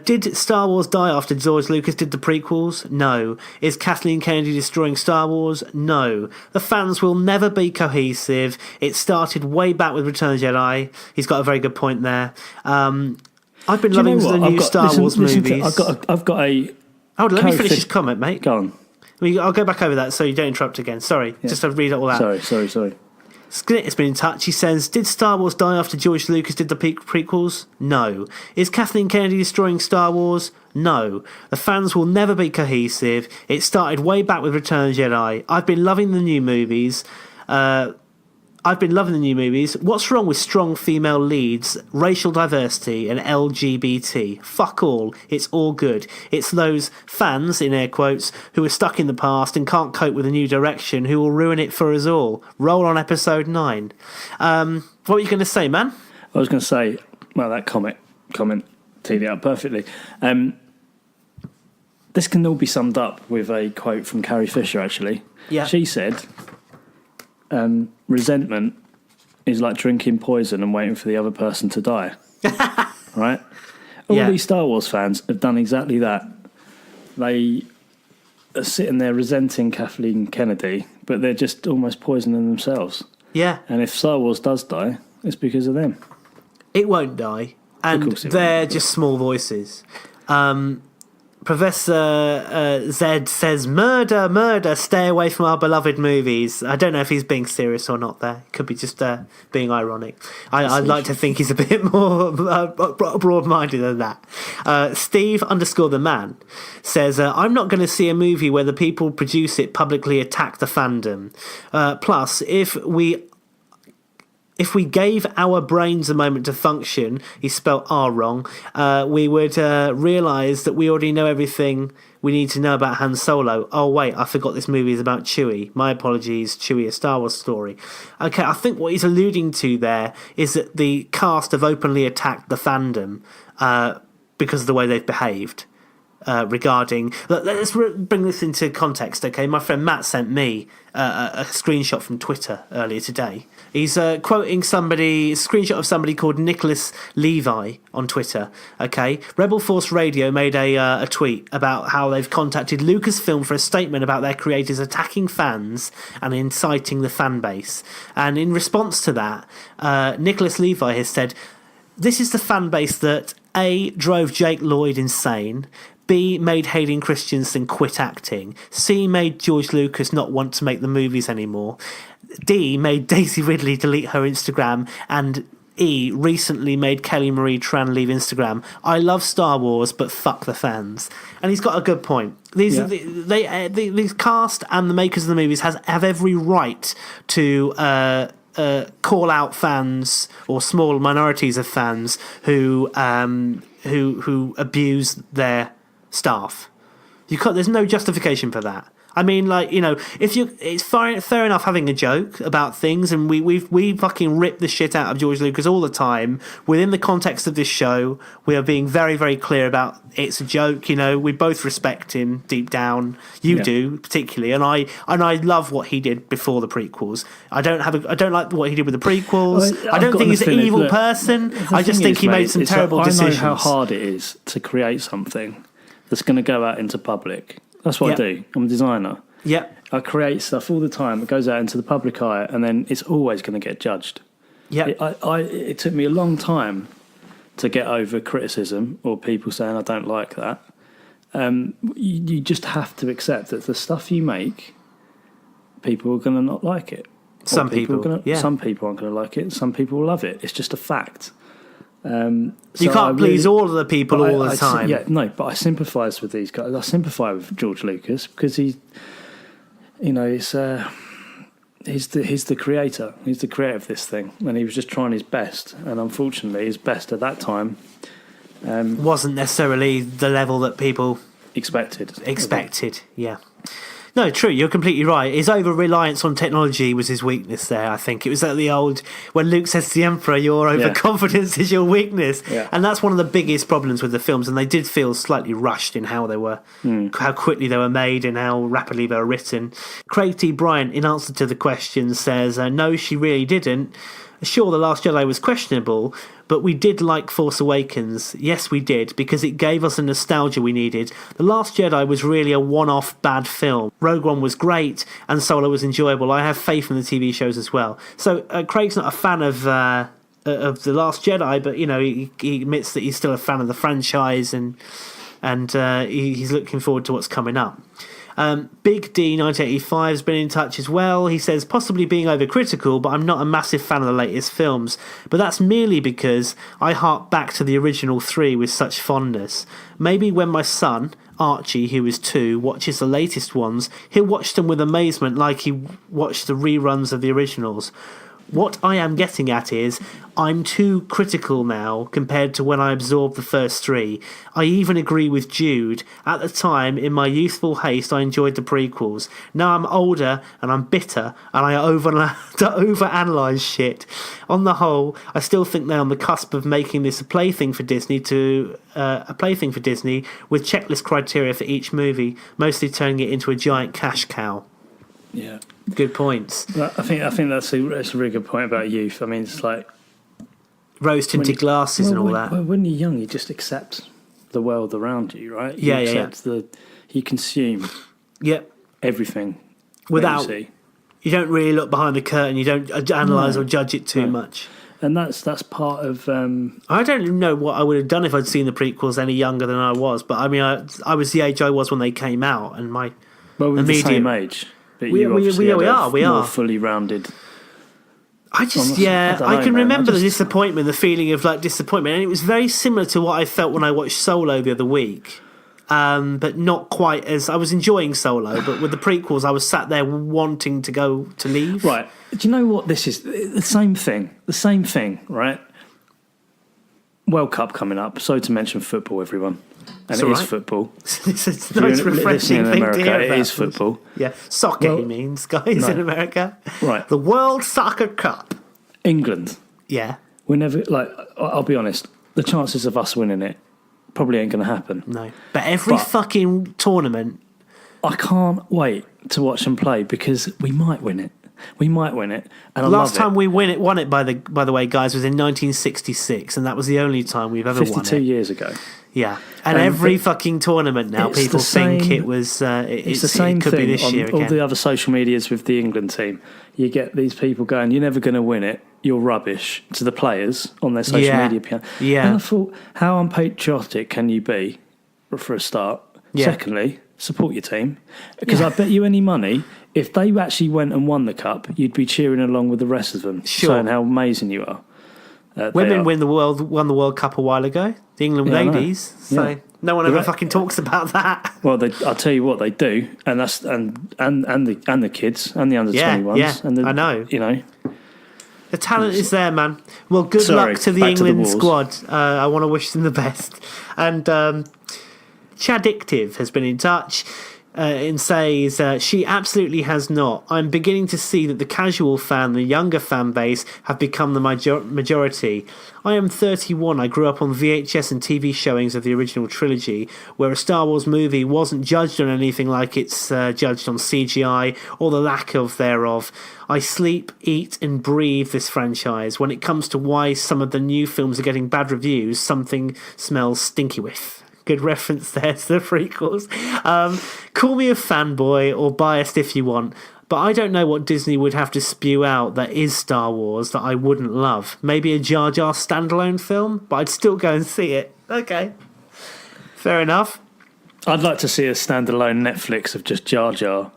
did Star Wars die after George Lucas did the prequels? No. Is Kathleen Kennedy destroying Star Wars? No. The fans will never be cohesive. It started way back with Return of the Jedi. He's got a very good point there. I've been loving the new Star Wars movies. I've got a... Hold on, let me finish his comment, mate. Go on. I'll go back over that so you don't interrupt again. Sorry, just to read it all out. Sorry. Sknit has been in touch. He says, did Star Wars die after George Lucas did the prequels? No. Is Kathleen Kennedy destroying Star Wars? No. The fans will never be cohesive. It started way back with Return of the Jedi. I've been loving the new movies. What's wrong with strong female leads, racial diversity, and LGBT? Fuck all. It's all good. It's those fans, in air quotes, who are stuck in the past and can't cope with a new direction who will ruin it for us all. Roll on episode 9. What were you going to say, man? I was going to say, well, that comment teed it up perfectly. This can all be summed up with a quote from Carrie Fisher, actually. Yeah. She said... resentment is like drinking poison and waiting for the other person to die. Right? All these Star Wars fans have done exactly that. They are sitting there resenting Kathleen Kennedy, but they're just almost poisoning themselves. Yeah. And if Star Wars does die, it's because of them. It won't die. And they're just small voices. Professor Zed says, murder, stay away from our beloved movies. I don't know if he's being serious or not there. Could be just being ironic. I'd like to think he's a bit more broad-minded than that. Steve _ the man says, I'm not going to see a movie where the people produce it publicly attack the fandom. Plus, if we gave our brains a moment to function, he spelt R wrong, we would realise that we already know everything we need to know about Han Solo. Oh, wait, I forgot this movie is about Chewie. My apologies, Chewie, a Star Wars story. Okay, I think what he's alluding to there is that the cast have openly attacked the fandom because of the way they've behaved. Regarding... Let's bring this into context, okay? My friend Matt sent me a screenshot from Twitter earlier today. He's quoting a screenshot of somebody called Nicholas Levi on Twitter, okay? Rebel Force Radio made a tweet about how they've contacted Lucasfilm for a statement about their creators attacking fans and inciting the fan base. And in response to that, Nicholas Levi has said, this is the fan base that A, drove Jake Lloyd insane, B, made Hayden Christensen quit acting, C, made George Lucas not want to make the movies anymore, D, made Daisy Ridley delete her Instagram, and E, recently made Kelly Marie Tran leave Instagram. I love Star Wars, but fuck the fans. And he's got a good point. These cast and the makers of the movies have every right to call out fans or small minorities of fans who abuse their staff. There's no justification for that. I mean, it's fair enough having a joke about things, and we fucking rip the shit out of George Lucas all the time. Within the context of this show, we are being very, very clear about it's a joke. We both respect him deep down. You do particularly, and I love what he did before the prequels. I don't like what he did with the prequels. I don't think he's an evil person. I just think he made some terrible decisions. I know how hard it is to create something that's going to go out into public. That's what I do. I'm a designer. Yeah. I create stuff all the time. It goes out into the public eye, and then it's always going to get judged. Yeah. It took me a long time to get over criticism or people saying I don't like that. You just have to accept that the stuff you make, people are going to not like it. Some people aren't going to like it. Some people will love it. It's just a fact. You can't please all of the people all the time. But I sympathise with these guys. I sympathise with George Lucas because he, it's he's the creator. He's the creator of this thing, and he was just trying his best. And unfortunately, his best at that time wasn't necessarily the level that people expected. Yeah. No, true. You're completely right. His over-reliance on technology was his weakness there, I think. It was like the old, when Luke says to the Emperor, your overconfidence is your weakness. Yeah. And that's one of the biggest problems with the films, and they did feel slightly rushed in how they were, how quickly they were made and how rapidly they were written. Craig T. Bryant, in answer to the question, says, no, she really didn't. Sure, The Last Jedi was questionable, but we did like Force Awakens. Yes, we did, because it gave us the nostalgia we needed. The Last Jedi was really a one-off bad film. Rogue One was great, and Solo was enjoyable. I have faith in the TV shows as well. So Craig's not a fan of The Last Jedi, but he admits that he's still a fan of the franchise, and he's looking forward to what's coming up. Big D 1985 has been in touch as well. He says, possibly being overcritical, but I'm not a massive fan of the latest films. But that's merely because I hark back to the original 3 with such fondness. Maybe when my son, Archie, who is 2, watches the latest ones, he'll watch them with amazement like he watched the reruns of the originals. What I am getting at is, I'm too critical now compared to when I absorbed the first 3. I even agree with Jude. At the time, in my youthful haste, I enjoyed the prequels. Now I'm older and I'm bitter and I overanalyze shit. On the whole, I still think they're on the cusp of making this a plaything for Disney with checklist criteria for each movie, mostly turning it into a giant cash cow. Yeah. Good points. I think that's a really good point about youth. I mean, it's like rose-tinted glasses and all that. When you're young, you just accept the world around you, right? You consume everything without. You don't really look behind the curtain. You don't analyse or judge it too much. And that's part of. I don't know what I would have done if I'd seen the prequels any younger than I was. But I mean, I was the age I was when they came out, and my we're the same age. But we are more fully rounded. I can remember the disappointment, the feeling of like disappointment, and it was very similar to what I felt when I watched Solo the other week, but not quite as I was enjoying Solo. But with the prequels, I was sat there wanting to leave. Right? Do you know what this is? The same thing. The same thing, right? World Cup coming up. So to mention football, everyone. And it is football. It's a nice, refreshing thing to hear about. It is football. Yeah, soccer, he means, guys, in America. Right. The World Soccer Cup. England. Yeah. We're never, I'll be honest, the chances of us winning it probably ain't going to happen. No. But every fucking tournament. I can't wait to watch them play because we might win it. And last time we won it, by the way, guys, was in 1966, and that was the only time we've ever won it. 52 years ago. Yeah, and every fucking tournament now, people think it was. It's the same thing be this year on all the other social medias with the England team. You get these people going, "You're never going to win it. You're rubbish," to the players on their social media. Yeah, and I thought, how unpatriotic can you be? For a start. Yeah. Secondly, support your team because I bet you any money. If they actually went and won the cup, you'd be cheering along with the rest of them, saying how amazing you are. Women won the World Cup a while ago. The England ladies. So no one ever fucking talks about that. Well, I'll tell you what they do, and that's and the kids and the under 21s. Yeah, and I know. You know, the talent is there, man. Well, good luck to the England squad. I want to wish them the best. And Chadictive has been in touch. And says, she absolutely has not. I'm beginning to see that the casual fan, the younger fan base, have become the majority. I am 31. I grew up on VHS and TV showings of the original trilogy, where a Star Wars movie wasn't judged on anything like it's judged on CGI or the lack of thereof. I sleep, eat and breathe this franchise. When it comes to why some of the new films are getting bad reviews, something smells stinky with. Good reference there to the prequels. Call me a fanboy or biased if you want, but I don't know what Disney would have to spew out that is Star Wars that I wouldn't love. Maybe a Jar Jar standalone film, but I'd still go and see it. Okay. Fair enough. I'd like to see a standalone Netflix of just Jar Jar.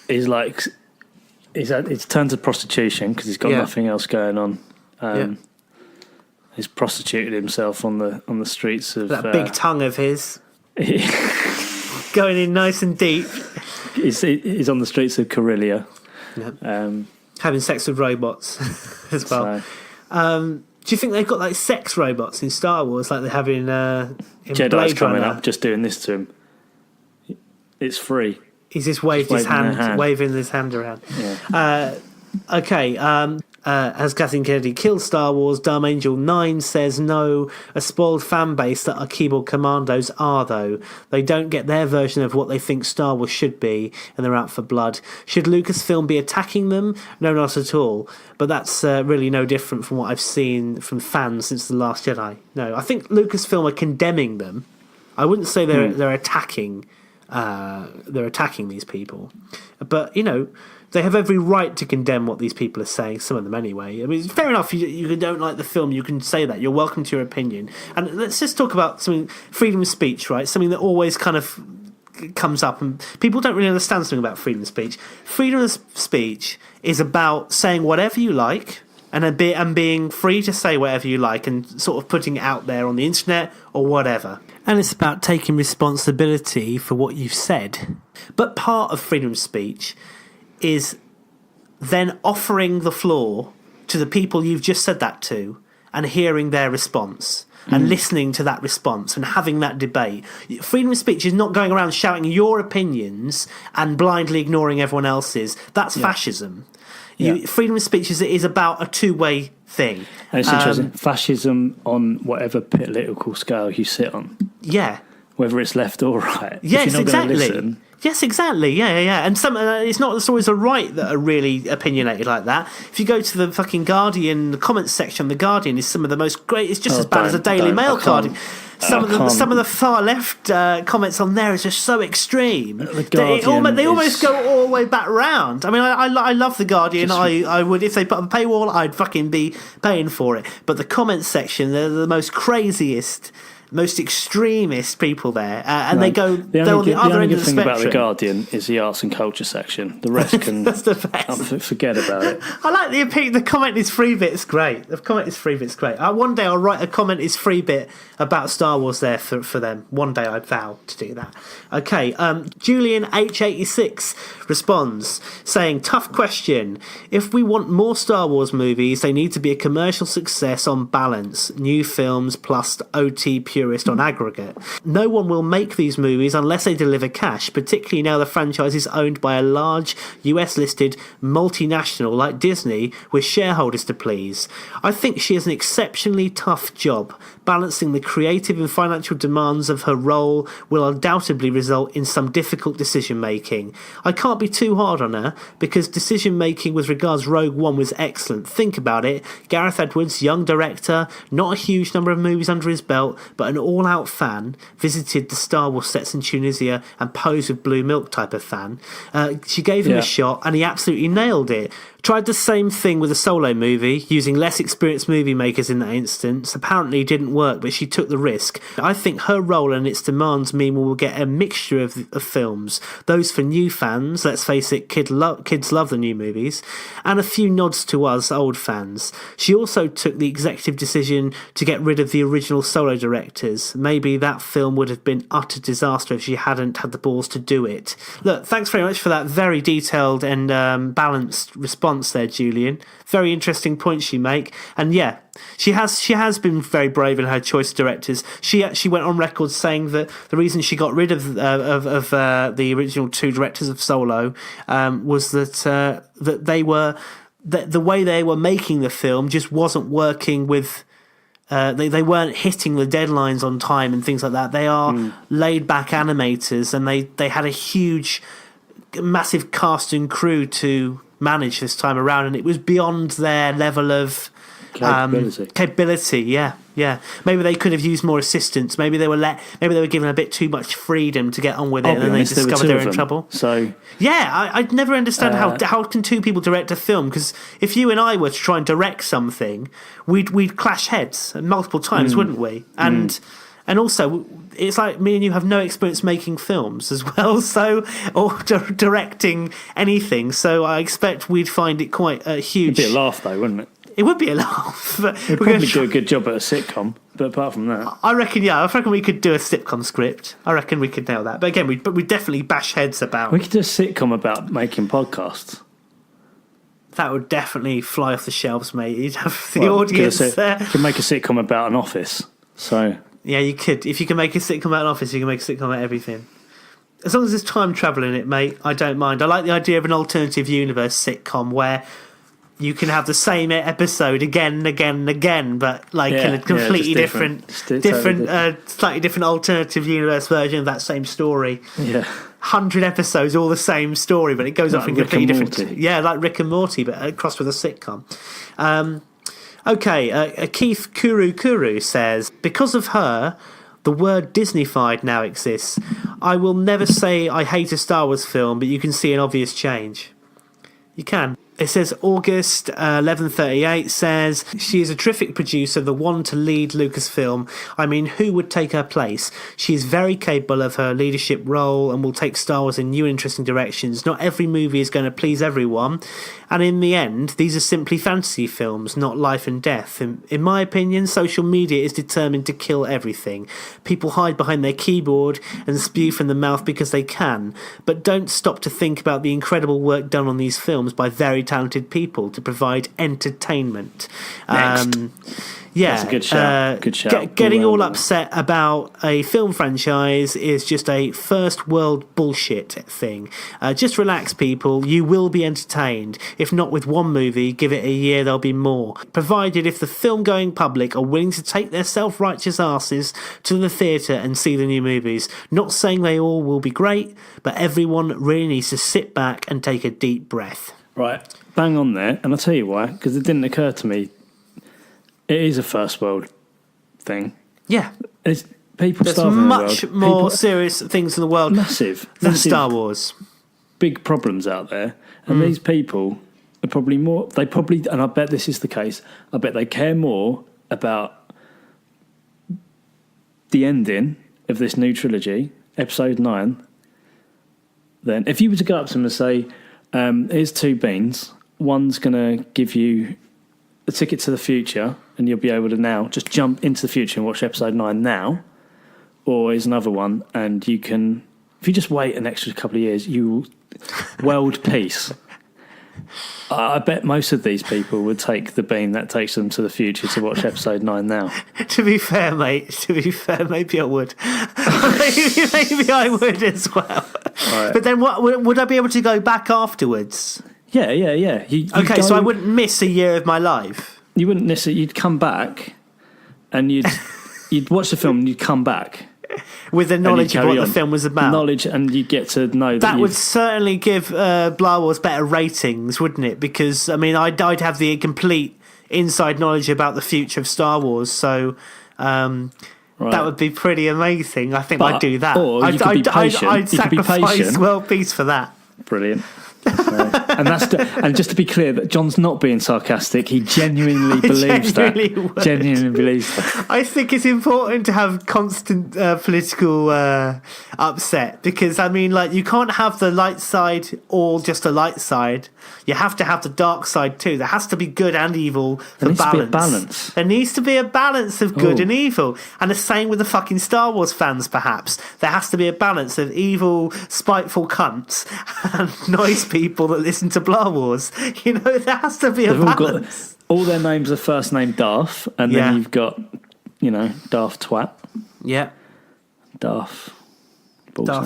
He's turned to prostitution because he's got nothing else going on. He's prostituted himself on the streets of that big tongue of his, going in nice and deep. He's on the streets of Corellia, Having sex with robots as well. So, Do you think they've got like sex robots in Star Wars like they have in Jedi's Blade coming Runner? up, just doing this to him. It's free. He's just waved his hand, waving his hand around. Yeah. Okay. Has Kathleen Kennedy killed Star Wars? Dumb Angel 9 says no. A spoiled fan base that are keyboard commandos are, though. They don't get their version of what they think Star Wars should be, and they're out for blood. Should Lucasfilm be attacking them? No, not at all. But that's really no different from what I've seen from fans since The Last Jedi. No, I think Lucasfilm are condemning them. I wouldn't say they're attacking. They're attacking these people, but they have every right to condemn what these people are saying. Some of them, anyway. I mean, fair enough. You don't like the film, you can say that. You're welcome to your opinion. And let's just talk about something. Freedom of speech, right? Something that always kind of comes up, and people don't really understand something about freedom of speech. Freedom of speech is about saying whatever you like. And being free to say whatever you like and sort of putting it out there on the internet or whatever. And it's about taking responsibility for what you've said. But part of freedom of speech is then offering the floor to the people you've just said that to and hearing their response and listening to that response and having that debate. Freedom of speech is not going around shouting your opinions and blindly ignoring everyone else's. That's fascism. Freedom of speech is about a two-way thing. And it's interesting. Fascism on whatever political scale you sit on. Yeah. Whether it's left or right. Yes, if you're not exactly. Listen, yes, exactly. Yeah. And some it's not always the right that are really opinionated like that. If you go to the fucking Guardian, the comments section, the Guardian is some of the most great. It's just as bad as a Daily Mail Guardian. Some of the far left comments on there is just so extreme. They almost go all the way back round. I mean, I love the Guardian. I would, if they put up a paywall, I'd fucking be paying for it. But the comments section, they're the most craziest, most extremist people there, and they go they're on the other end of the spectrum. The only good thing about the Guardian is the arts and culture section. The rest can that's the best. Forget about it. I like the comment is free bit's great. The comment is free bit's great. One day I'll write a comment is free bit about Star Wars there for them. One day I vow to do that. Okay, Julian H86 responds saying, tough question. If we want more Star Wars movies, they need to be a commercial success on balance. New films plus OT purist on aggregate. No one will make these movies unless they deliver cash, particularly now the franchise is owned by a large US-listed multinational like Disney with shareholders to please. I think she has an exceptionally tough job. Balancing the creative and financial demands of her role will undoubtedly result in some difficult decision-making. I can't be too hard on her, because decision-making with regards Rogue One was excellent. Think about it. Gareth Edwards, young director, not a huge number of movies under his belt, but an all-out fan, visited the Star Wars sets in Tunisia and posed with blue milk type of fan. She gave him a shot, and he absolutely nailed it. Tried the same thing with a Solo movie, using less experienced movie makers in that instance. Apparently it didn't work, but she took the risk. I think her role and its demands mean we will get a mixture of films. Those for new fans, let's face it, kids love the new movies, and a few nods to us old fans. She also took the executive decision to get rid of the original Solo directors. Maybe that film would have been utter disaster if she hadn't had the balls to do it. Look, thanks very much for that very detailed and balanced response there, Julian. Very interesting points you make, and yeah, she has been very brave in her choice of directors. She actually went on record saying that the reason she got rid of the original two directors of Solo was that the way they were making the film just wasn't working with. They weren't hitting the deadlines on time and things like that. They are laid back animators, and they had a huge, massive cast and crew to manage this time around, and it was beyond their level of capability. Yeah. Maybe they could have used more assistance. Maybe they were given a bit too much freedom to get on with it, and then they discovered they were in trouble. So yeah, I'd never understand how can two people direct a film? Because if you and I were to try and direct something, we'd clash heads multiple times, wouldn't we? And also, it's like me and you have no experience making films as well, or directing anything. So I expect we'd find it quite a huge. It'd be a laugh, though, wouldn't it? It would be a laugh. We'd probably do a good job at a sitcom, but apart from that, I reckon we could do a sitcom script. I reckon we could nail that. But again, we'd definitely bash heads about. We could do a sitcom about making podcasts. That would definitely fly off the shelves, mate. You'd have the audience there. You could make a sitcom about an office. So yeah, you could. If you can make a sitcom about an office, you can make a sitcom about everything. As long as there's time travel in it, mate, I don't mind. I like the idea of an alternative universe sitcom where you can have the same episode again and again and again, but like in a completely different, slightly different alternative universe version of that same story. Yeah. 100 episodes, all the same story, but it goes off in completely different. Yeah, like Rick and Morty, but crossed with a sitcom. Keith Kuru says, because of her, the word Disneyfied now exists. I will never say I hate a Star Wars film, but you can see an obvious change. You can. It says August 1138 says she is a terrific producer, the one to lead Lucasfilm. I mean, who would take her place? She is very capable of her leadership role and will take Star Wars in new and interesting directions. Not every movie is going to please everyone, and in the end, these are simply fantasy films, not life and death. In my opinion, social media is determined to kill everything. People hide behind their keyboard and spew from the mouth because they can, but don't stop to think about the incredible work done on these films by very talented people to provide entertainment. Next. That's a good shout. Good shout. Getting all upset about a film franchise is just a first world bullshit thing. Just relax, people. You will be entertained. If not with one movie, give it a year, there'll be more. Provided if the film-going public are willing to take their self-righteous asses to the theatre and see the new movies. Not saying they all will be great, but everyone really needs to sit back and take a deep breath. Right, bang on there, and I'll tell you why, because it didn't occur to me. It is a first world thing. Yeah. There's people There's starving much in the world. more serious things in the world than Star Wars. Big problems out there, and these people are probably more. They probably, and I bet this is the case. I bet they care more about the ending of this new trilogy, Episode 9. Than if you were to go up to them and say, "Here's two beans. One's going to give you a ticket to the future, and you'll be able to now just jump into the future and watch Episode 9 now. Or here's another one, and you can, if you just wait an extra couple of years, you will world peace." I bet most of these people would take the bean that takes them to the future to watch Episode 9 now. To be fair, mate, maybe I would. maybe I would as well. Right. But then what would I be able to go back afterwards? Yeah. Okay, so I wouldn't miss a year of my life. You wouldn't miss it. You'd come back, and you'd watch the film, and you'd come back with the knowledge of what the film was about. Knowledge, and you get to know that would certainly give Star Wars better ratings, wouldn't it? Because I mean, I'd have the complete inside knowledge about the future of Star Wars, so that would be pretty amazing. I think I'd do that. Or you could be patient. I'd sacrifice world peace for that. Brilliant. And just to be clear, that John's not being sarcastic. He genuinely believes that. Genuinely believes that. I think it's important to have constant political upset, because I mean, like, you can't have the light side or just a light side. You have to have the dark side too. There has to be good and evil for balance. There needs to be a balance of good and evil. And the same with the fucking Star Wars fans, perhaps. There has to be a balance of evil, spiteful cunts and nice people that listen to Star Wars. You know, there has to be a balance. All their names are first name Darth, and then you've got, Darth Twat. Yeah. Darth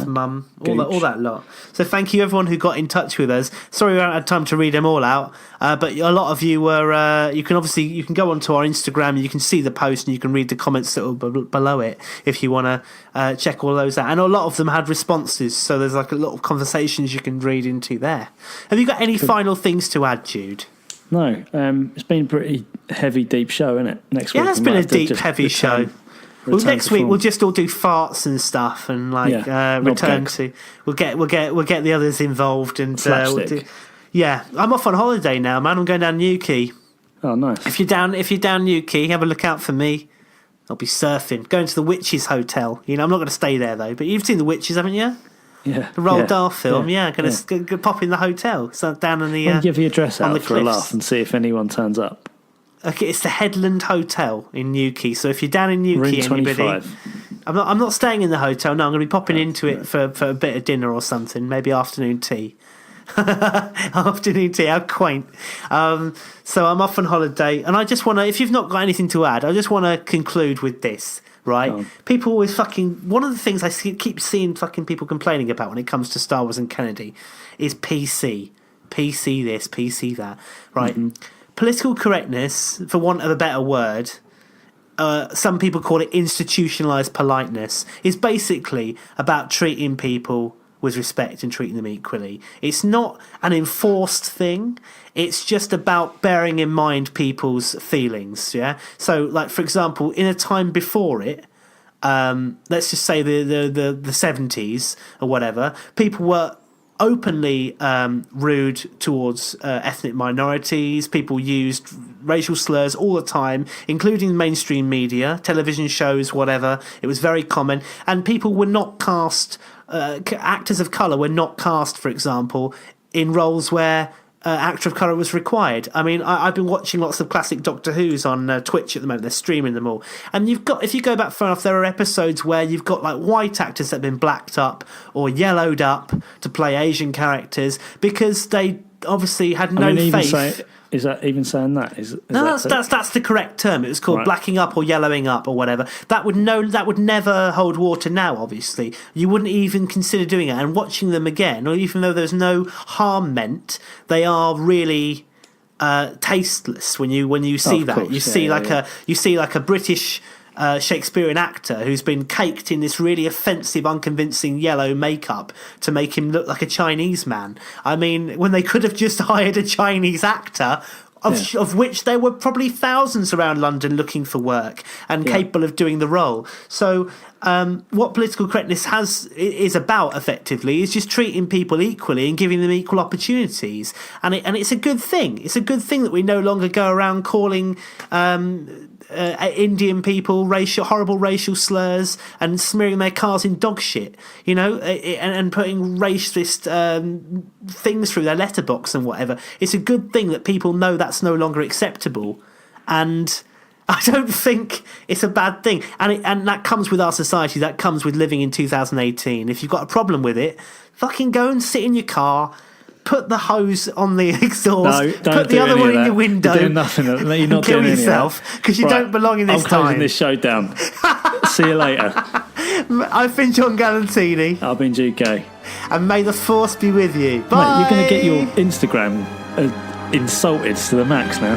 Mum, all that lot. So thank you everyone who got in touch with us. Sorry we haven't had time to read them all out, but a lot of you were. You can go onto our Instagram and you can see the post and you can read the comments that are below it if you want to check all those out. And a lot of them had responses, so there's like a lot of conversations you can read into there. Have you got any final things to add, Jude? No, it's been a pretty heavy, deep show, isn't it? Next week, it's been a deep, heavy show. Well, next week we'll just all do farts and stuff, and return to. We'll get the others involved, and I'm off on holiday now, man. I'm going down Newquay. Oh, nice. If you're down Newquay, have a look out for me. I'll be surfing, going to the Witches Hotel. I'm not going to stay there though. But you've seen the Witches, haven't you? Yeah. The Roald Dahl film. Yeah, going to pop in the hotel. So down in the. Give your address out for a laugh and see if anyone turns up. Okay, it's the Headland Hotel in Newquay. So if you're down in Newquay, anybody, I'm not staying in the hotel. No, I'm going to be popping into it for a bit of dinner or something, maybe afternoon tea. Afternoon tea, how quaint. So I'm off on holiday, and I just want to, if you've not got anything to add, I just want to conclude with this, right? People always one of the things I keep seeing fucking people complaining about when it comes to Star Wars and Kennedy is PC. PC this, PC that, right? Political correctness, for want of a better word, some people call it institutionalized politeness, is basically about treating people with respect and treating them equally. It's not an enforced thing. It's just about bearing in mind people's feelings. Yeah. So, like, for example, in a time before it, let's just say the 70s or whatever, people were openly rude towards ethnic minorities. People used racial slurs all the time, including mainstream media, television shows, whatever. It was very common, and people were not cast. Actors of colour were not cast, for example, in roles where actor of colour was required. I mean, I've been watching lots of classic Doctor Who's on Twitch at the moment. They're streaming them all, and if you go back far enough, there are episodes where you've got like white actors that have been blacked up or yellowed up to play Asian characters because they obviously had no faith. Is that even saying that? No, that's the correct term. It was called blacking up or yellowing up or whatever. That would never hold water now. Obviously, you wouldn't even consider doing it. And watching them again, or even though there's no harm meant, they are really tasteless when you see that. Course, you see like a British Shakespearean actor who's been caked in this really offensive, unconvincing yellow makeup to make him look like a Chinese man. I mean, when they could have just hired a Chinese actor, of which there were probably thousands around London looking for work and capable of doing the role. So what political correctness is about, effectively, is just treating people equally and giving them equal opportunities. And it's a good thing. It's a good thing that we no longer go around calling Indian people horrible racial slurs and smearing their cars in dog shit, and putting racist things through their letterbox and whatever. It's a good thing that people know that's no longer acceptable, and I don't think it's a bad thing. And that comes with our society. That comes with living in 2018. If you've got a problem with it, fucking go and sit in your car. Put the hose on the exhaust. Put the other one in your window. You're doing nothing. You're not kill doing yourself because you don't belong in this time. I'm closing this show down. See you later. I've been John Galantini. I've been Jude Gay. And may the force be with you. Bye. Mate, you're going to get your Instagram insulted to the max now.